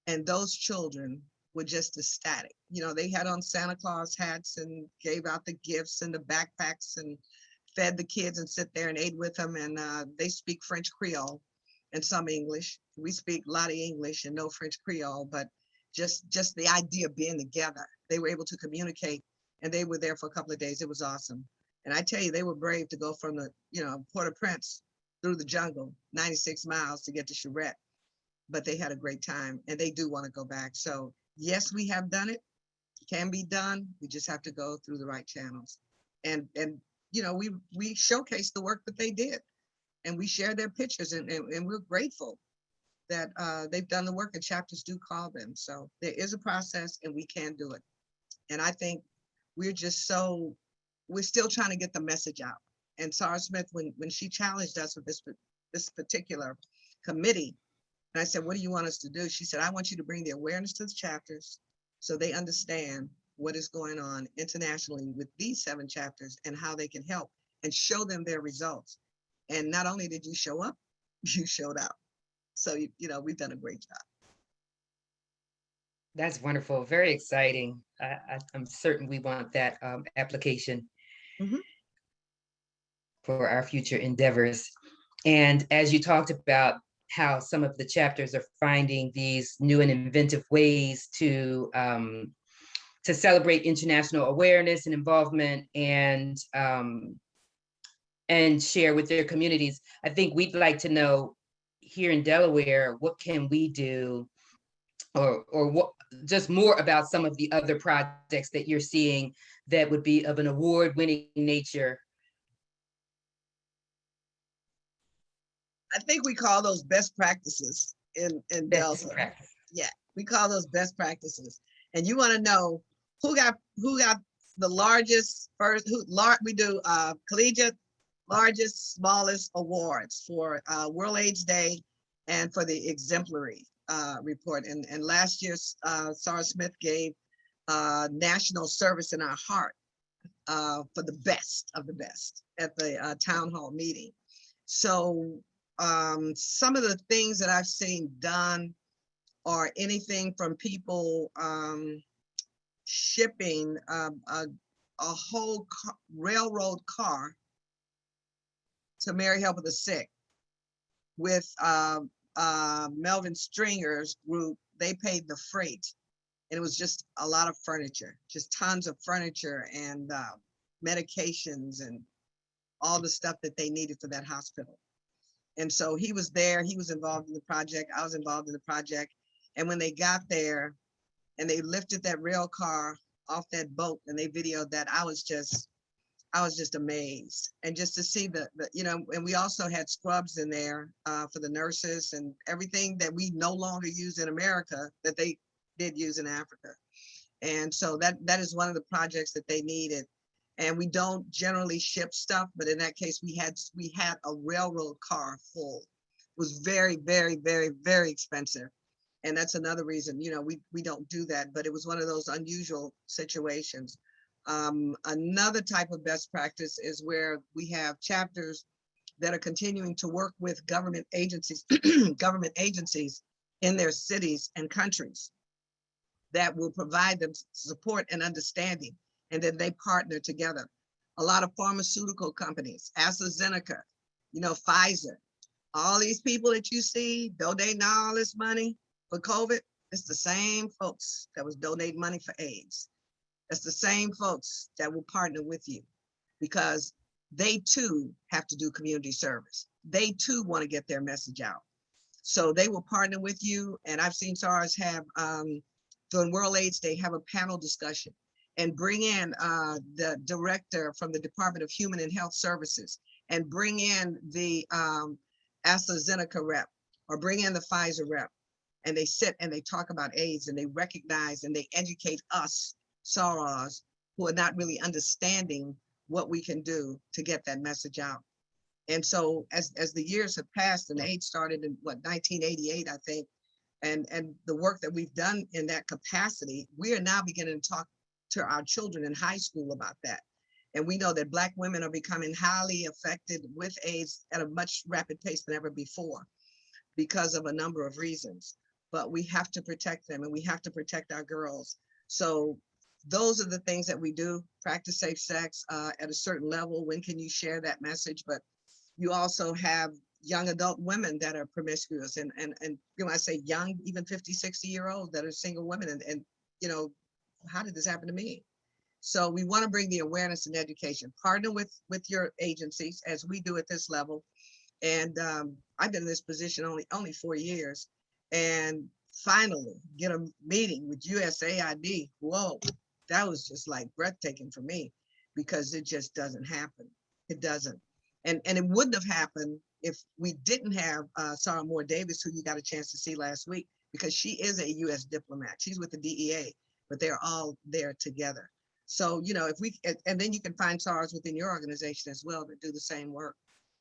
And those children were just ecstatic. You know, they had on Santa Claus hats and gave out the gifts and the backpacks and fed the kids and sit there and ate with them. And they speak French Creole and some English. We speak a lot of English and no French Creole, but just the idea of being together, they were able to communicate, and they were there for a couple of days. It was awesome. And I tell you, they were brave to go from the, you know, Port-au-Prince through the jungle, 96 miles to get to Charette, but they had a great time and they do want to go back. So yes, we have done it, can be done. We just have to go through the right channels. And you know, we showcase the work that they did, and we share their pictures, and we're grateful that they've done the work, and chapters do call them. So there is a process and we can do it. And I think we're still trying to get the message out. And Sarah Smith, when she challenged us with this particular committee, and I said, what do you want us to do? She said, I want you to bring the awareness to the chapters so they understand what is going on internationally with these 7 chapters and how they can help, and show them their results. And not only did you show up, you showed out. So, you know, we've done a great job. That's wonderful. Very exciting. I'm certain we want that application for our future endeavors. And as you talked about how some of the chapters are finding these new and inventive ways to celebrate international awareness and involvement, and share with their communities, I think we'd like to know here in Delaware, what can we do, or what, just more about some of the other projects that you're seeing that would be of an award-winning nature. I think we call those best practices in Delta. Yeah, we call those best practices. And you want to know who got the largest we do collegiate largest, smallest awards for World AIDS Day and for the exemplary report. And last year, Sarah Smith gave National Service in Our Heart for the best of the best at the town hall meeting. So some of the things that I've seen done are anything from people shipping a whole railroad car to Mary Help of the Sick with Melvin Stringer's group. They paid the freight, and it was just a lot of furniture, just tons of furniture and medications and all the stuff that they needed for that hospital. And so he was there, he was involved in the project, I was involved in the project. And when they got there and they lifted that rail car off that boat and they videoed that, I was just amazed. And just to see the you know, and we also had scrubs in there for the nurses and everything that we no longer use in America that they did use in Africa. And so that is one of the projects that they needed. And we don't generally ship stuff, but in that case, we had a railroad car full. It was very, very, very, very expensive. And that's another reason, you know, we don't do that, but it was one of those unusual situations. Another type of best practice is where we have chapters that are continuing to work with government agencies, in their cities and countries that will provide them support and understanding. And then they partner together. A lot of pharmaceutical companies, AstraZeneca, you know, Pfizer, all these people that you see donating all this money for COVID, it's the same folks that was donating money for AIDS. It's the same folks that will partner with you, because they too have to do community service. They too want to get their message out. So they will partner with you. And I've seen SARS have, during World AIDS Day, have a panel discussion and bring in the director from the Department of Human and Health Services, and bring in the AstraZeneca rep, or bring in the Pfizer rep. And they sit and they talk about AIDS, and they recognize and they educate us, SARAs, who are not really understanding what we can do to get that message out. And so as the years have passed, and AIDS started in 1988, I think, and the work that we've done in that capacity, we are now beginning to talk to our children in high school about that. And we know that Black women are becoming highly affected with AIDS at a much rapid pace than ever before because of a number of reasons. But we have to protect them, and we have to protect our girls. So those are the things that we do. Practice safe sex at a certain level. When can you share that message? But you also have young adult women that are promiscuous, and you know, I say young, even 50, 60-year-olds that are single women, and you know, how did this happen to me? So we want to bring the awareness and education, partner with your agencies as we do at this level. And I've been in this position only 4 years, and finally get a meeting with USAID. Whoa, that was just like breathtaking for me, because it just doesn't happen. It doesn't. And it wouldn't have happened if we didn't have Sarah Moore Davis, who you got a chance to see last week, because she is a U.S. diplomat. She's with the DEA, but they're all there together. So, you know, if we, and then you can find SARS within your organization as well that do the same work.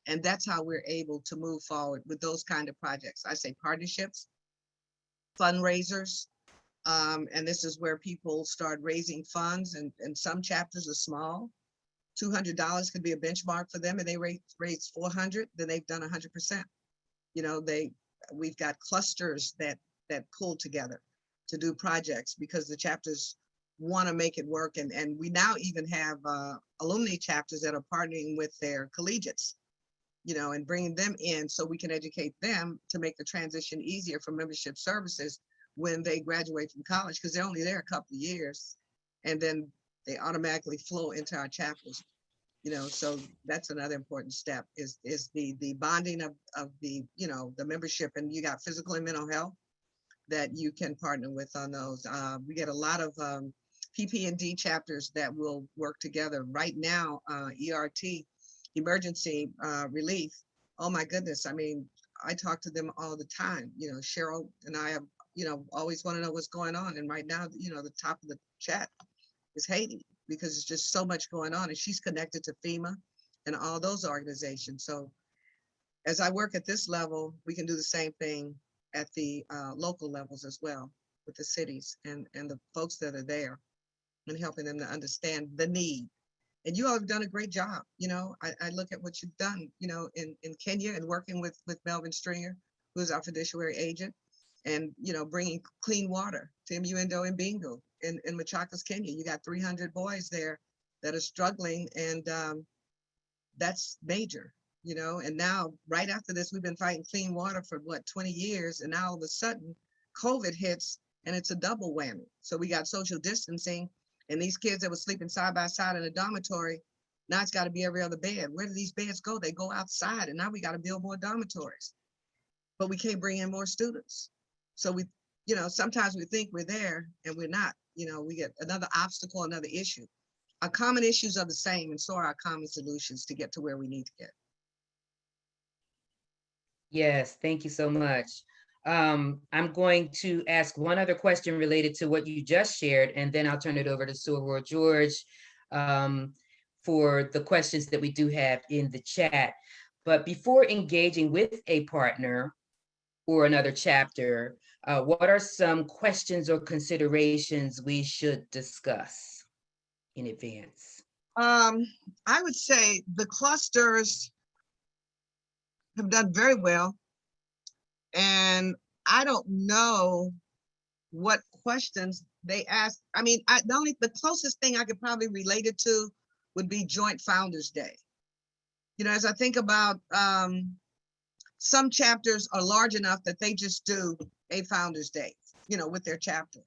And that's how we're able to move forward with those kind of projects. I say partnerships, fundraisers, and this is where people start raising funds, and some chapters are small. $200 could be a benchmark for them, and they raise 400, then they've done 100%. You know, we've got clusters that pull together to do projects because the chapters want to make it work. And we now even have alumni chapters that are partnering with their collegiates, you know, and bringing them in so we can educate them to make the transition easier for membership services when they graduate from college, because they're only there a couple of years, and then they automatically flow into our chapters, you know. So that's another important step is the bonding of the, you know, the membership. And you got physical and mental health that you can partner with on those. We get a lot of PP&D chapters that will work together right now. ERT, emergency relief. Oh my goodness. I mean, I talk to them all the time. You know, Cheryl and I have, you know, always want to know what's going on. And right now, you know, the top of the chat is Haiti, because it's just so much going on. And she's connected to FEMA and all those organizations. So as I work at this level, we can do the same thing at the local levels as well, with the cities and the folks that are there, and helping them to understand the need. And you all have done a great job. You know, I look at what you've done, you know, in Kenya, and working with Melvin Stringer, who's our fiduciary agent, and, you know, bringing clean water to Muyendo and Bingo in Machakos, Kenya. You got 300 boys there that are struggling, and that's major, you know. And now, right after this, we've been fighting clean water for 20 years, and now all of a sudden COVID hits, and it's a double whammy. So we got social distancing, and these kids that were sleeping side by side in a dormitory, now it's got to be every other bed. Where do these beds go? They go outside, and now we got to build more dormitories, but we can't bring in more students. So we, you know, sometimes we think we're there and we're not. You know, we get another obstacle, another issue. Our common issues are the same, and so are our common solutions to get to where we need to get. Yes, thank you so much. I'm going to ask one other question related to what you just shared, and then I'll turn it over to Soror George for the questions that we do have in the chat. But before engaging with a partner or another chapter, what are some questions or considerations we should discuss in advance? I would say the clusters have done very well. And I don't know what questions they ask. I mean, the closest thing I could probably relate it to would be Joint Founders Day. You know, as I think about some chapters are large enough that they just do a Founders Day, you know, with their chapter.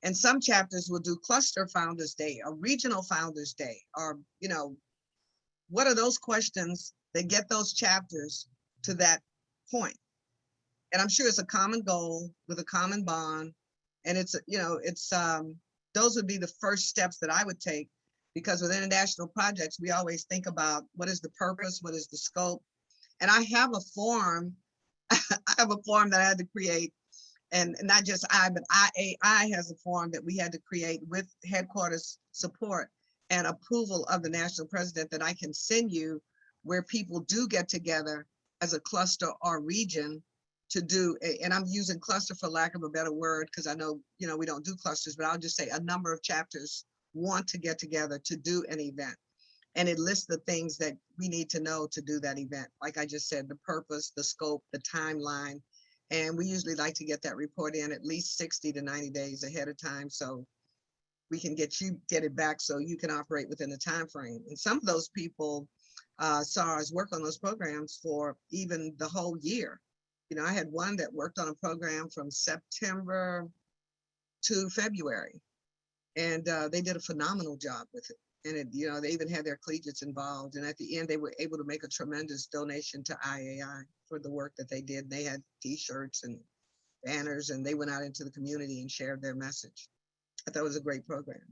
And some chapters will do cluster Founders Day, a regional Founders Day, or, you know, what are those questions that get those chapters to that point? And I'm sure it's a common goal with a common bond. And it's, you know, it's, those would be the first steps that I would take, because with international projects, we always think about what is the purpose, what is the scope. And I have a form, I have a form that I had to create, and not just but IAI has a form that we had to create with headquarters support and approval of the national president that I can send you, where people do get together as a cluster or region to do, and I'm using cluster for lack of a better word, because I know, we don't do clusters, but I'll just say a number of chapters want to get together to do an event. And it lists the things that we need to know to do that event. Like I just said, the purpose, the scope, the timeline. And we usually like to get that report in at least 60 to 90 days ahead of time, so we can get it back so you can operate within the time frame. And some of those people saw us work on those programs for even the whole year. I had one that worked on a program from September to February, and they did a phenomenal job with it. And they even had their collegiates involved. And at the end, they were able to make a tremendous donation to IAI for the work that they did. They had T-shirts and banners, and they went out into the community and shared their message. I thought it was a great program.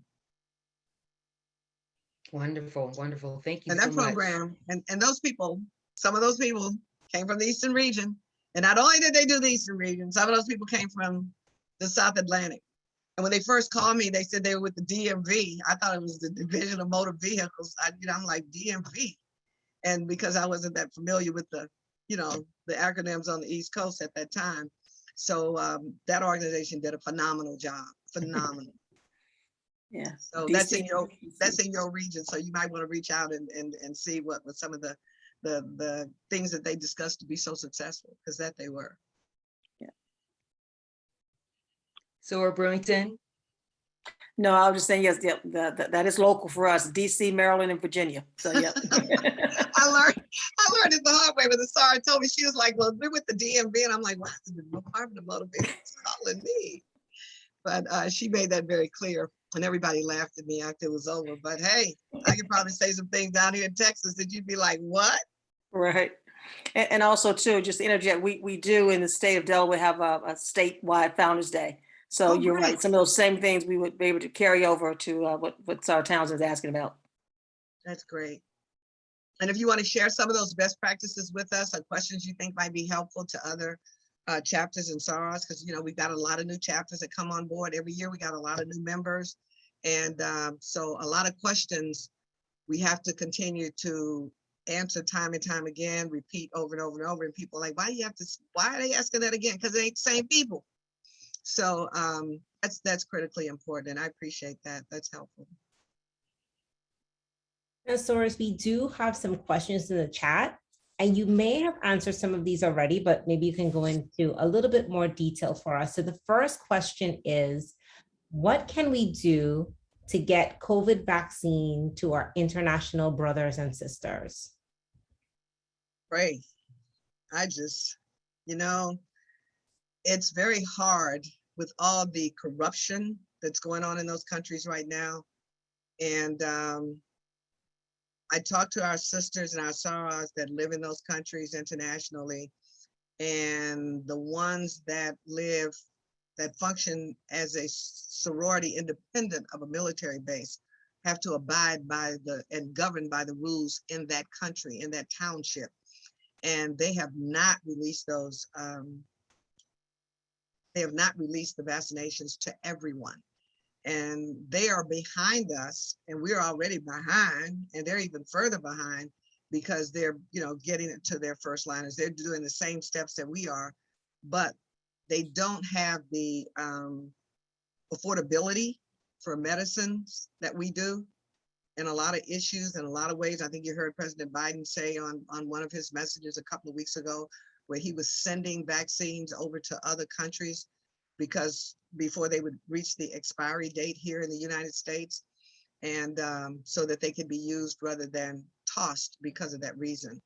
Wonderful, wonderful. Thank you and that so program, much. And those people, some of those people came from the Eastern region. And not only did they do the Eastern region, some of those people came from the South Atlantic. And when they first called me, they said they were with the DMV. I thought it was the Division of Motor Vehicles. I'm like, DMV. And because I wasn't that familiar with the acronyms on the East Coast at that time. So that organization did a phenomenal job, phenomenal. Yeah. So that's in your region. So you might want to reach out and see what some of the things that they discussed to be so successful, because that they were. Zora Brewington. No, I was just saying, yes, that is local for us, DC, Maryland, and Virginia. So, yeah. I learned it the hard way, but the SAR told me, she was like, well, we're with the DMV. And I'm like, why is the Department of Motor Vehicles calling me? But she made that very clear, and everybody laughed at me after it was over. But hey, I could probably say some things down here in Texas that you'd be like, what? Right. And also, too, just to interject, we do in the state of Delaware have a statewide Founders Day. So you're great. right. Some of those same things we would be able to carry over to what Sarah Townsend is asking about. That's great. And if you want to share some of those best practices with us or questions you think might be helpful to other chapters and SARS, because we've got a lot of new chapters that come on board every year. We got a lot of new members, and so a lot of questions we have to continue to answer time and time again, repeat over and over and over. And people are like, why are they asking that again? Because it ain't the same people. So that's critically important, and I appreciate that. That's helpful. And Soros, we do have some questions in the chat, and you may have answered some of these already, but maybe you can go into a little bit more detail for us. So the first question is, what can we do to get COVID vaccine to our international brothers and sisters? Pray. It's very hard with all the corruption that's going on in those countries right now. And I talk to our sisters and our sorors that live in those countries internationally, and the ones that function as a sorority independent of a military base have to abide by and govern by the rules in that country, in that township. And they have not released those, they have not released the vaccinations to everyone. And they are behind us, and we're already behind, and they're even further behind because they're, getting it to their first liners. They're doing the same steps that we are, but they don't have the affordability for medicines that we do. And a lot of issues in a lot of ways. I think you heard President Biden say on one of his messages a couple of weeks ago, where he was sending vaccines over to other countries because before they would reach the expiry date here in the United States, and so that they could be used rather than tossed because of that reason.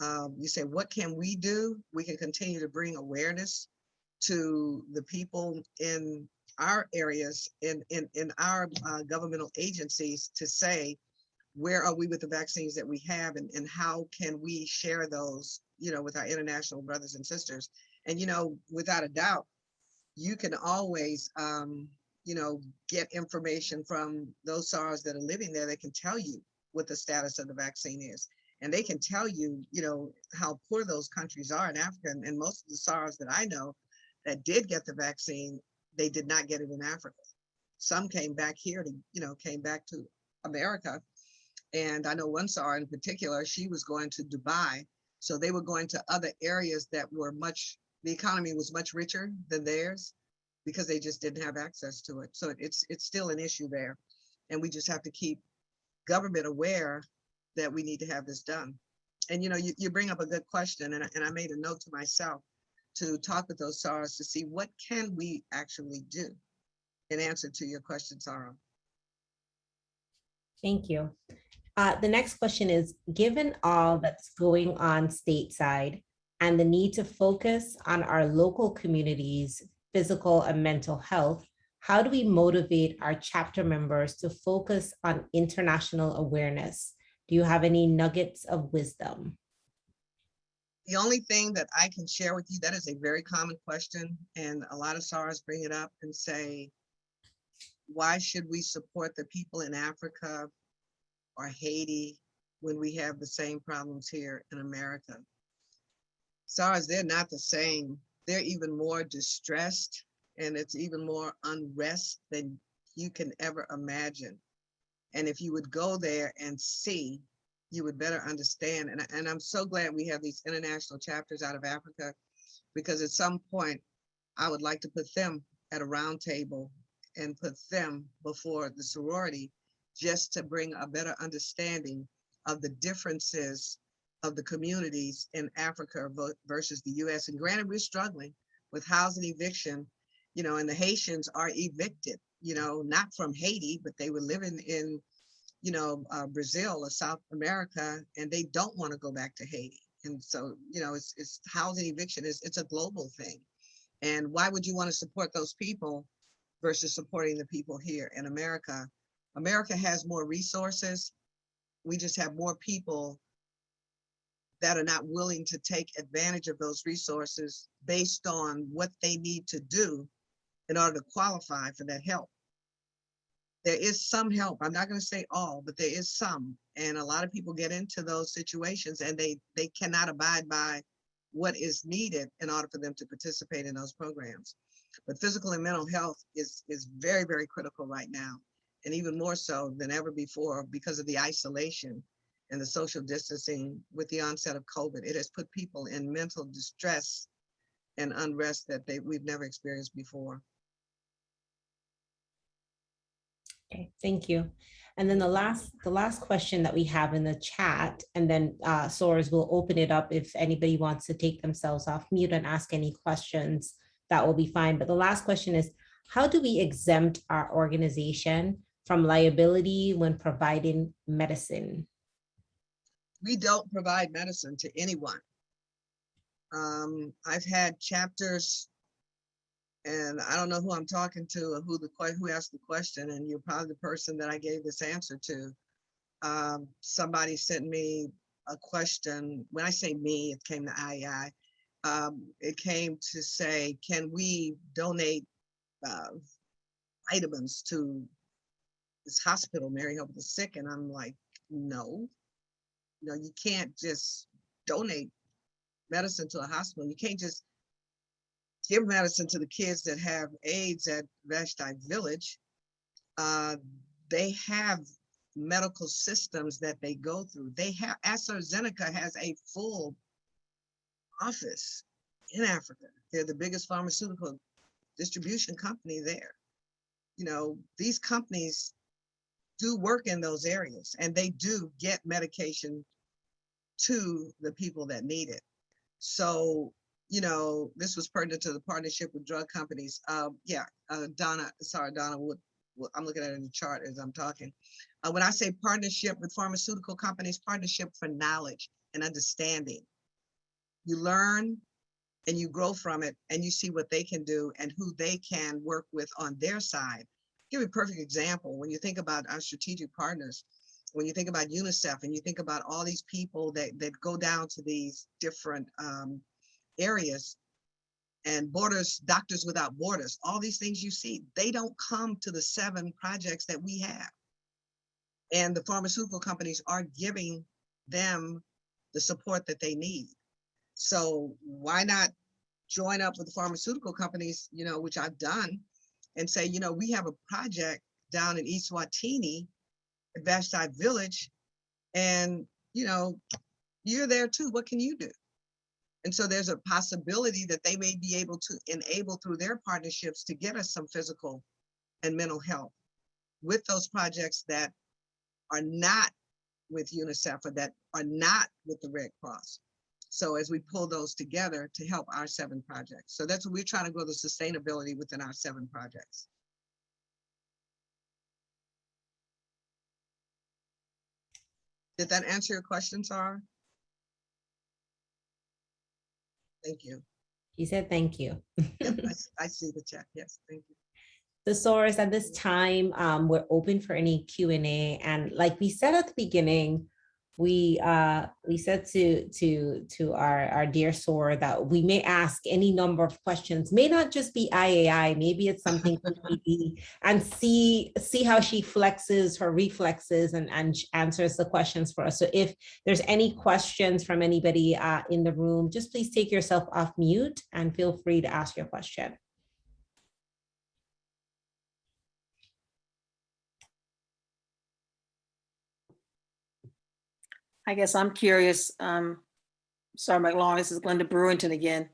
You say, what can we do? We can continue to bring awareness to the people in our areas, in our governmental agencies, to say, where are we with the vaccines that we have, and how can we share those, with our international brothers and sisters. And, without a doubt, you can always, get information from those SARS that are living there that can tell you what the status of the vaccine is. And they can tell you, how poor those countries are in Africa. And most of the SARS that I know that did get the vaccine, they did not get it in Africa. Some came back here came back to America, And I know one SAR in particular, she was going to Dubai. So they were going to other areas that were the economy was much richer than theirs because they just didn't have access to it. So it's still an issue there. And we just have to keep government aware that we need to have this done. And you bring up a good question, and I made a note to myself to talk with those SARs to see what can we actually do in answer to your question, Sarah. Thank you. The next question is, given all that's going on stateside and the need to focus on our local communities' physical and mental health, how do we motivate our chapter members to focus on international awareness? Do you have any nuggets of wisdom? The only thing that I can share with you, that is a very common question, and a lot of SARs bring it up and say, why should we support the people in Africa or Haiti when we have the same problems here in America? SARS, they're not the same. They're even more distressed, and it's even more unrest than you can ever imagine. And if you would go there and see, you would better understand. And I'm so glad we have these international chapters out of Africa, because at some point, I would like to put them at a round table and put them before the sorority, just to bring a better understanding of the differences of the communities in Africa versus the US. And granted, we're struggling with housing eviction, and the Haitians are evicted, not from Haiti, but they were living in, Brazil or South America, and they don't want to go back to Haiti. And so, it's housing eviction it's a global thing. And why would you want to support those people versus supporting the people here in America? America has more resources. We just have more people that are not willing to take advantage of those resources based on what they need to do in order to qualify for that help. There is some help. I'm not going to say all, but there is some. And a lot of people get into those situations and they cannot abide by what is needed in order for them to participate in those programs. But physical and mental health is very, very critical right now. And even more so than ever before because of the isolation and the social distancing with the onset of COVID. It has put people in mental distress and unrest that we've never experienced before. Okay, thank you. And then the last question that we have in the chat, and then SOARs will open it up if anybody wants to take themselves off mute and ask any questions, that will be fine. But the last question is, how do we exempt our organization from liability when providing medicine? We don't provide medicine to anyone. I've had chapters, and I don't know who I'm talking to or who asked the question, and you're probably the person that I gave this answer to. Somebody sent me a question. When I say me, it came to IEI. It came to say, can we donate vitamins to this hospital, Mary Hope of the Sick? And I'm like, no. You can't just donate medicine to a hospital. You can't just give medicine to the kids that have AIDS at Vashti Village. They have medical systems that they go through. AstraZeneca has a full office in Africa. They're the biggest pharmaceutical distribution company there. These companies do work in those areas, and they do get medication to the people that need it. So, this was pertinent to the partnership with drug companies. Donna, I'm looking at it in the chart as I'm talking. When I say partnership with pharmaceutical companies, partnership for knowledge and understanding. You learn and you grow from it, and you see what they can do and who they can work with on their side. Give you a perfect example. When you think about our strategic partners, when you think about UNICEF and you think about all these people that go down to these different areas, and Doctors Without Borders, all these things you see, they don't come to the 7 projects that we have. And the pharmaceutical companies are giving them the support that they need. So why not join up with the pharmaceutical companies, which I've done, and say, we have a project down in Eswatini at Vashti Village. And, you know, you're there too. What can you do? And so there's a possibility that they may be able to enable through their partnerships to get us some physical and mental health with those projects that are not with UNICEF or that are not with the Red Cross. So as we pull those together to help our 7 projects. So that's what we're trying to grow, the sustainability within our 7 projects. Did that answer your question, Sarah? Thank you. He said, thank you. Yep, I see the chat. Yes, thank you. Thesaurus, at this time, we're open for any Q&A. And like we said at the beginning, we said to our dear Sora that we may ask any number of questions, may not just be IAI, maybe it's something for PD, and see how she flexes her reflexes and answers the questions for us. So if there's any questions from anybody in the room, just please take yourself off mute and feel free to ask your question. I guess I'm curious, sorry, McLaurin, this is Glenda Brewington again.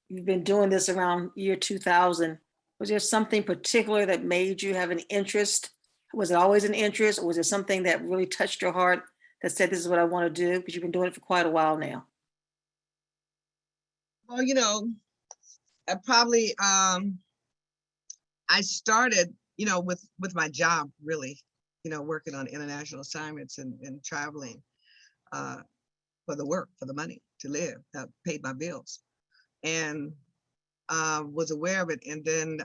You've been doing this around year 2000. Was there something particular that made you have an interest? Was it always an interest, or was it something that really touched your heart that said, this is what I want to do? Because you've been doing it for quite a while now. Well, you know, I probably, I started, you know, with my job, really, you know, working on international assignments and traveling for the work, for the money to live, that paid my bills, and was aware of it. And then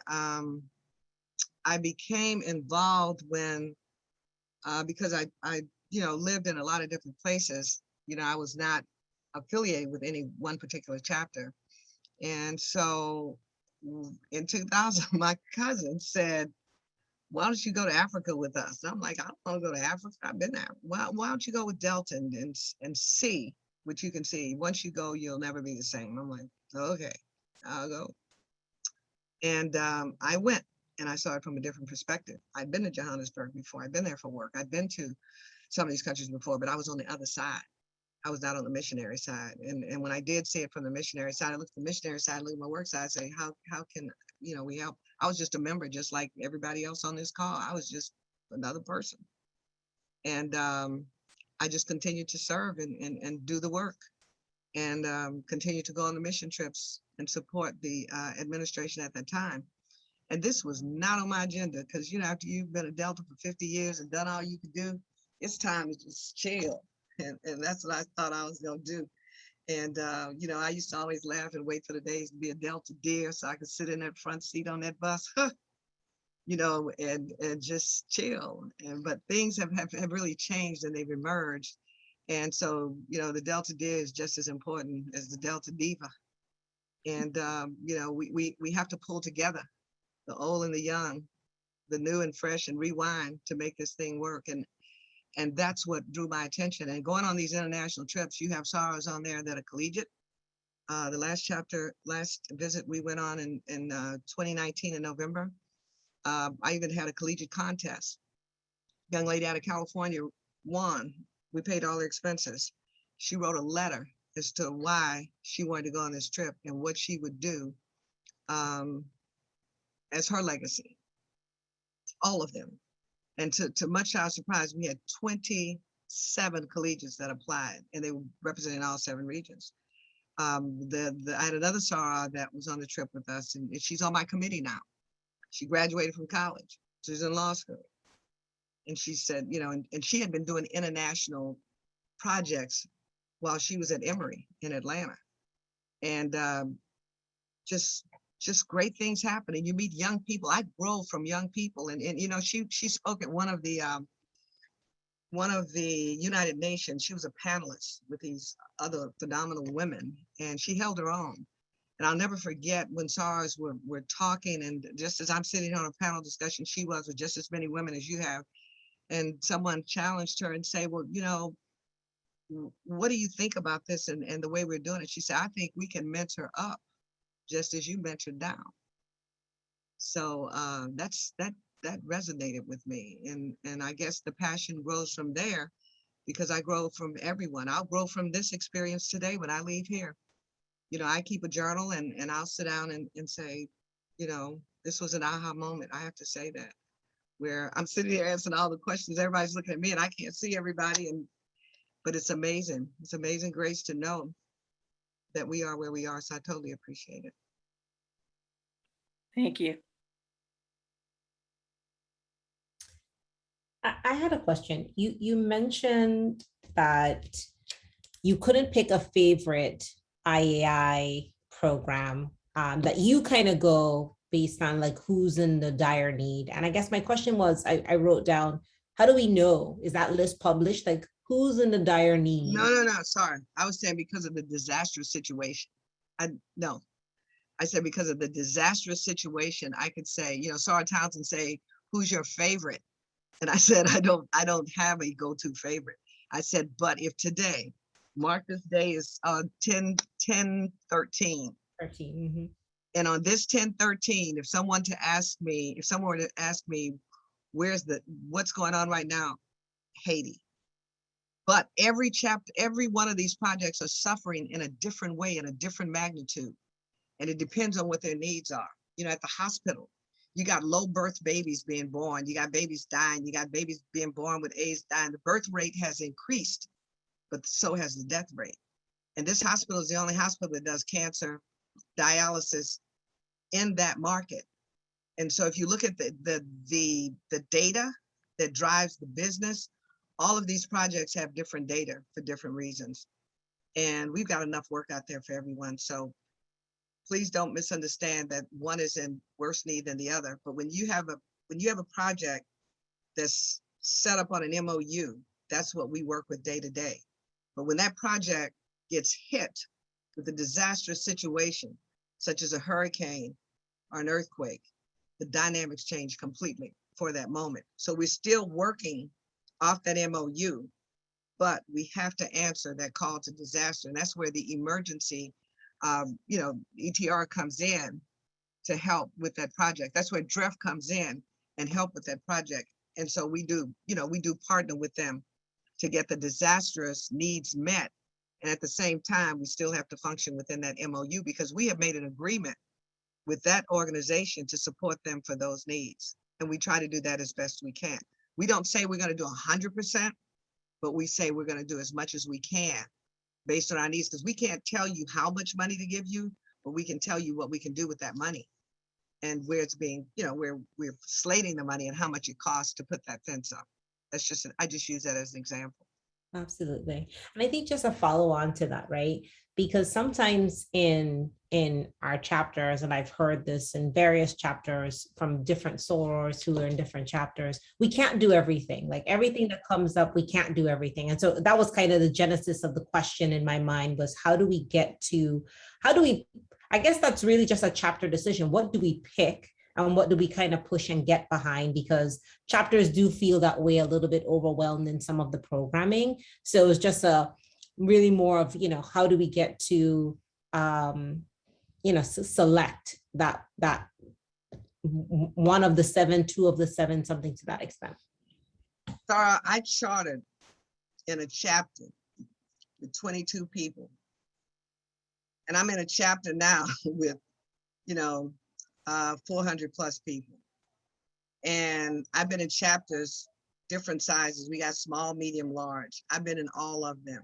I became involved when, because I, you know, lived in a lot of different places, you know, I was not affiliated with any one particular chapter. And so in 2000, my cousin said, why don't you go to Africa with us? And I'm like, I don't want to go to Africa. I've been there. Why don't you go with Delta and see what you can see? Once you go, you'll never be the same. I'm like, okay, I'll go. And I went and I saw it from a different perspective. I'd been to Johannesburg before. I'd been there for work. I'd been to some of these countries before, but I was on the other side. I was not on the missionary side. And when I did see it from the missionary side, I looked at the missionary side, look at my work side, say, how can, you know, we help? I was just a member, just like everybody else on this call. I was just another person. And I just continued to serve and do the work, and continue to go on the mission trips and support the administration at that time. And this was not on my agenda, because, you know, after you've been a Delta for 50 years and done all you could do, it's time to just chill. And that's what I thought I was going to do. And, you know, I used to always laugh and wait for the days to be a Delta deer so I could sit in that front seat on that bus, you know, and just chill. But things have really changed, and they've emerged. And so, you know, the Delta deer is just as important as the Delta diva. And, you know, we have to pull together the old and the young, the new and fresh, and rewind to make this thing work. And that's what drew my attention. And going on these international trips, you have sorrows on there that are collegiate. The last visit we went on in 2019 in November, I even had a collegiate contest. Young lady out of California won. We paid all her expenses. She wrote a letter as to why she wanted to go on this trip and what she would do as her legacy. All of them. And to much our surprise, we had 27 collegiates that applied, and they were representing all 7 regions. I had another Sarah that was on the trip with us, and she's on my committee now. She graduated from college. She's in law school. And she said, you know, and she had been doing international projects while she was at Emory in Atlanta. And just great things happen, and you meet young people. I grow from young people, and you know, she spoke at one of the United Nations. She was a panelist with these other phenomenal women, and she held her own. And I'll never forget when SARS were talking, and just as I'm sitting on a panel discussion, she was with just as many women as you have, and someone challenged her and say, well, you know, what do you think about this and the way we're doing it? She said, I think we can mentor up just as you mentored down. So that resonated with me, and I guess the passion grows from there. because I grow from everyone. I'll grow from this experience today when I leave here. You know, I keep a journal and I'll sit down and say, you know, this was an aha moment. I have to say that, where I'm sitting here answering all the questions. Everybody's looking at me and I can't see everybody. But it's amazing. It's amazing grace to know that we are where we are. So I totally appreciate it. Thank you. I had a question. You mentioned that you couldn't pick a favorite IAI program, that you kind of go based on like who's in the dire need. And I guess my question was, I wrote down, how do we know? Is that list published? Like who's in the dire need? No, sorry. I was saying because of the disastrous situation. No, I said because of the disastrous situation, I could say, you know, Sarah Townsend say, who's your favorite? And I said, I don't have a go-to favorite. I said, but if today, mark this day is 10/13. 13. Mm-hmm. And on this 10/13, if someone were to ask me, what's going on right now, Haiti. But every chapter, every one of these projects are suffering in a different way, in a different magnitude. And it depends on what their needs are. You know, at the hospital, you got low birth babies being born. You got babies dying. You got babies being born with AIDS dying. The birth rate has increased, but so has the death rate. And this hospital is the only hospital that does cancer dialysis in that market. And so if you look at the data that drives the business, all of these projects have different data for different reasons. And we've got enough work out there for everyone. So please don't misunderstand that one is in worse need than the other. But when you have a project that's set up on an MOU, that's what we work with day to day. But when that project gets hit with a disastrous situation, such as a hurricane or an earthquake, the dynamics change completely for that moment. So we're still working off that MOU, but we have to answer that call to disaster. And that's where the emergency, ETR comes in to help with that project. That's where DREF comes in and help with that project. And so we do partner with them to get the disastrous needs met. And at the same time, we still have to function within that MOU because we have made an agreement with that organization to support them for those needs. And we try to do that as best we can. We don't say we're going to do 100%, but we say we're going to do as much as we can based on our needs, because we can't tell you how much money to give you, but we can tell you what we can do with that money and where it's being, where we're slating the money and how much it costs to put that fence up. That's just, I just use that as an example. Absolutely. And I think just a follow on to that, right? Because sometimes in our chapters, and I've heard this in various chapters from different sorors who are in different chapters, we can't do everything. Like everything that comes up, we can't do everything. And so that was kind of the genesis of the question in my mind was I guess that's really just a chapter decision. What do we pick? And what do we kind of push and get behind? Because chapters do feel that way a little bit overwhelmed in some of the programming. So it's just really more of, how do we get to, select that one of the seven, two of the seven, something to that extent. Sarah, I charted in a chapter with 22 people. And I'm in a chapter now with, 400 plus people. And I've been in chapters, different sizes. We got small, medium, large. I've been in all of them.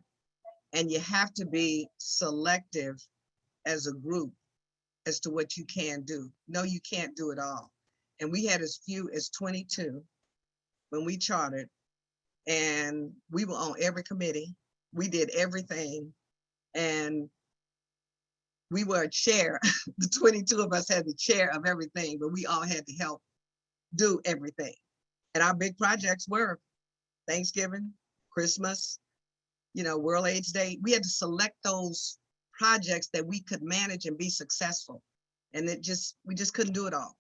And you have to be selective as a group as to what you can do. No, you can't do it all. And we had as few as 22 when we chartered, and we were on every committee. We did everything. And we were a chair. The 22 of us had the chair of everything, but we all had to help do everything. And our big projects were Thanksgiving, Christmas, World AIDS Day. We had to select those projects that we could manage and be successful. And we just couldn't do it all.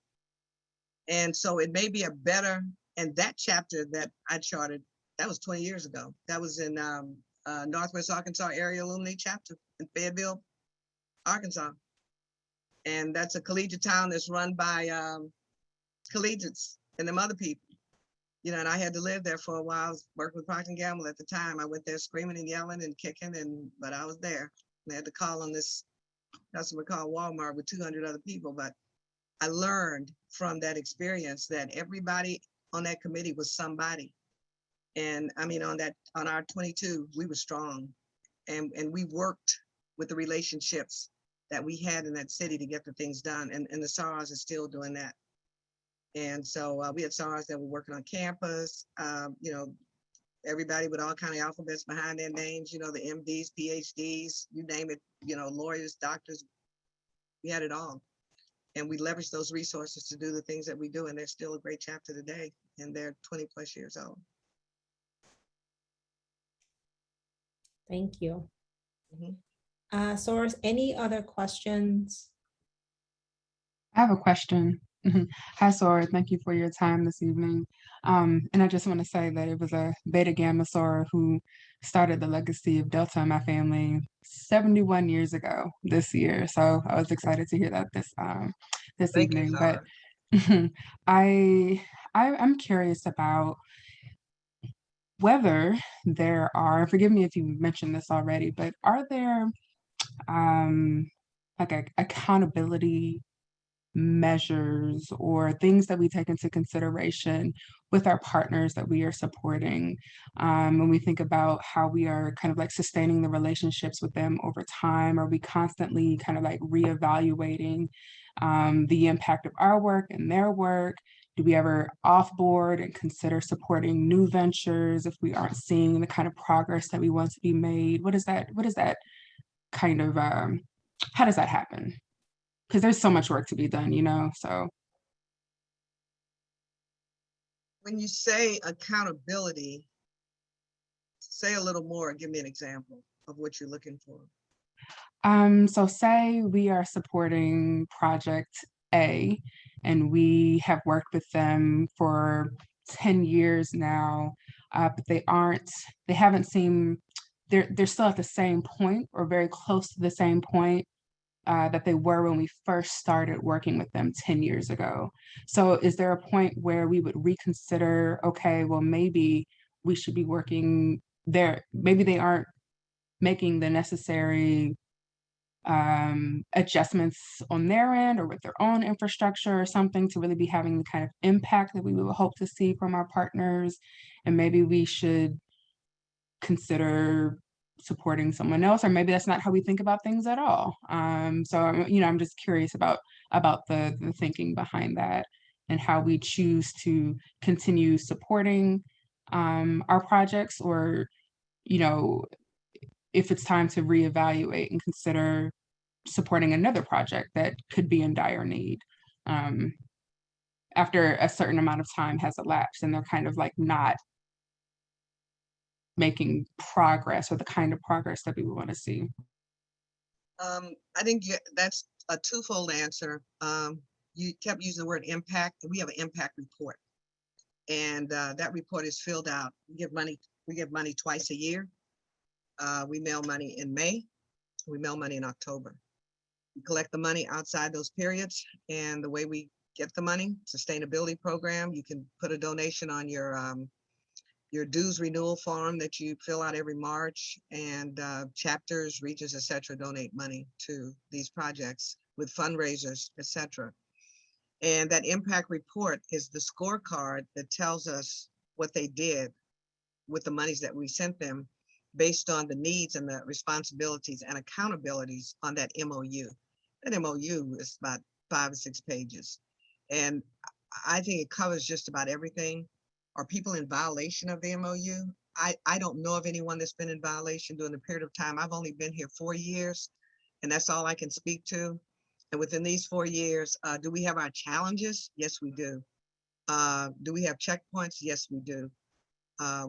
And so it may be and that chapter that I charted, that was 20 years ago. That was in Northwest Arkansas Area Alumni Chapter in Fayetteville, Arkansas. And that's a collegiate town that's run by collegiates and them other people. You know, and I had to live there for a while. I was working with Procter & Gamble at the time. I went there screaming and yelling and kicking, but I was there. I had to call on this customer called Walmart with 200 other people, but I learned from that experience that everybody on that committee was somebody. And I mean, on our 22, we were strong, and we worked with the relationships that we had in that city to get the things done. And the SARS is still doing that. And so we had SARS that were working on campus, you know, everybody with all kind of alphabets behind their names, you know, the MDs, PhDs, you name it, you know, lawyers, doctors, we had it all. And we leveraged those resources to do the things that we do. And they're still a great chapter today. And they're 20 plus years old. Thank you. Mhm. Source, any other questions? I have a question. Hi, Sora. Thank you for your time this evening. And I just want to say that it was a Beta Gamma Sora who started the legacy of Delta in my family 71 years ago this year. So I was excited to hear that this Thank you, evening. Zara. But I'm curious about whether there are, forgive me if you mentioned this already, but are there accountability measures or things that we take into consideration with our partners that we are supporting when we think about how we are kind of like sustaining the relationships with them over time? Are we constantly kind of like reevaluating the impact of our work and their work? Do we ever offboard and consider supporting new ventures if we aren't seeing the kind of progress that we want to be made? What is that kind of how does that happen? Because there's so much work to be done, you know, so. When you say accountability, say a little more, give me an example of what you're looking for. So say we are supporting Project A and we have worked with them for 10 years now, but they haven't seemed, they're still at the same point or very close to the same point that they were when we first started working with them 10 years ago. So is there a point where we would reconsider, okay, well, maybe we should be working there, maybe they aren't making the necessary adjustments on their end or with their own infrastructure or something to really be having the kind of impact that we would hope to see from our partners. And maybe we should consider supporting someone else, or maybe that's not how we think about things at all. So, you know, I'm just curious about the thinking behind that and how we choose to continue supporting our projects, or, you know, if it's time to reevaluate and consider supporting another project that could be in dire need after a certain amount of time has elapsed and they're kind of like not making progress or the kind of progress that we would want to see. I think that's a twofold answer. You kept using the word impact. We have an impact report, and that report is filled out. We give money twice a year. We mail money in May. We mail money in October. We collect the money outside those periods, and the way we get the money, sustainability program, you can put a donation on your dues renewal form that you fill out every March, and chapters, regions, etc. donate money to these projects with fundraisers, etc. And that impact report is the scorecard that tells us what they did with the monies that we sent them based on the needs and the responsibilities and accountabilities on that MOU. That MOU is about 5 or 6 pages. And I think it covers just about everything. Are people in violation of the MOU? I don't know of anyone that's been in violation during the period of time. I've only been here 4 years, and that's all I can speak to. And within these 4 years, do we have our challenges? Yes, we do. Do we have checkpoints? Yes, we do. I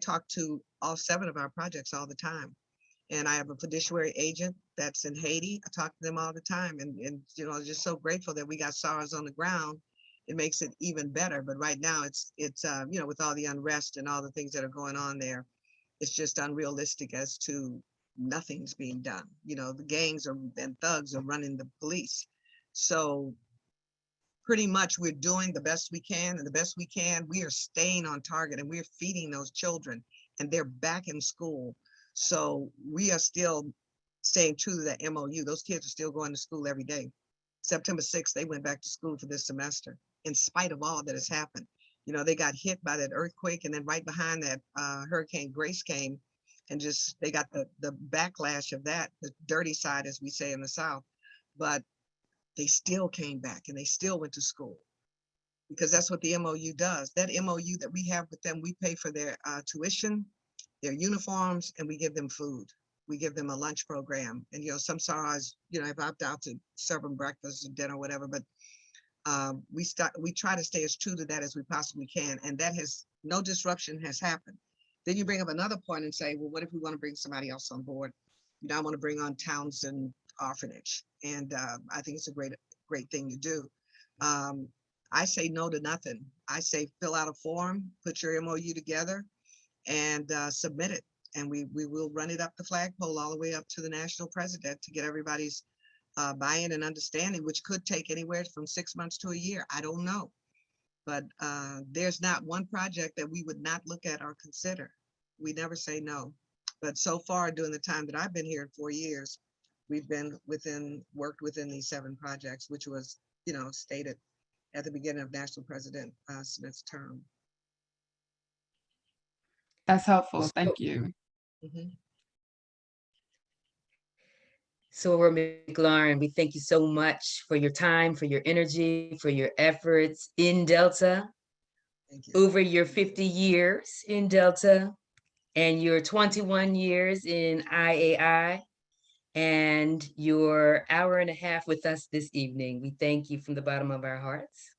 talk to all 7 of our projects all the time. And I have a fiduciary agent that's in Haiti. I talk to them all the time. And you know, just so grateful that we got SARS on the ground. It makes it even better. But right now it's you know, with all the unrest and all the things that are going on there, it's just unrealistic as to nothing's being done. You know, the gangs and thugs are running the police. So pretty much we're doing the best we can, and the best we can, we are staying on target, and we're feeding those children, and they're back in school. So we are still staying true to that MOU. Those kids are still going to school every day. September 6th, they went back to school for this semester, in spite of all that has happened. You know, they got hit by that earthquake, and then right behind that, Hurricane Grace came, and just, they got the backlash of that, the dirty side, as we say in the South. But they still came back, and they still went to school, because that's what the MOU does. That MOU that we have with them, we pay for their tuition, their uniforms, and we give them food. We give them a lunch program. And, you know, some SARAs, you know, have opted out to serve them breakfast and dinner, whatever, but we try to stay as true to that as we possibly can. And that has, no disruption has happened. Then you bring up another point and say, well, what if we want to bring somebody else on board? You know, I want to bring on Townsend Orphanage. And I think it's a great thing to do. I say no to nothing. I say fill out a form, put your MOU together, and submit it. And we will run it up the flagpole all the way up to the national president to get everybody's buy-in and understanding, which could take anywhere from 6 months to a year. I don't know. But there's not one project that we would not look at or consider. We never say no. But so far, during the time that I've been here in 4 years, we've been worked within these 7 projects, which was, you know, stated at the beginning of National President Smith's term. That's helpful. Thank you. Mm-hmm. Sora McLaurin, we thank you so much for your time, for your energy, for your efforts in Delta. Thank you. Over your 50 years in Delta and your 21 years in IAI and your hour and a half with us this evening. We thank you from the bottom of our hearts.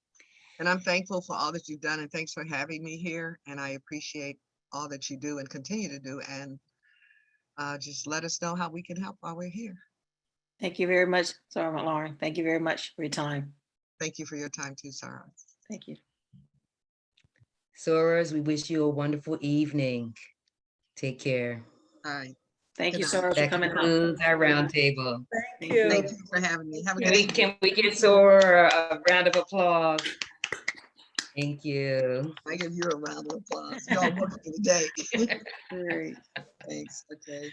And I'm thankful for all that you've done, and thanks for having me here. And I appreciate all that you do and continue to do. And just let us know how we can help while we're here. Thank you very much, Sarah McLaurin. Thank you very much for your time. Thank you for your time too, Sarah. Thank you. Soras, we wish you a wonderful evening. Take care. All right. Thank Good you, night. Sarah, for That coming out. concludes our roundtable. Thank you. Thank you for having me. Have a good Can we give Sora a round of applause? Thank you. I give you a round of applause. Y'all working today. Great. Thanks. Okay.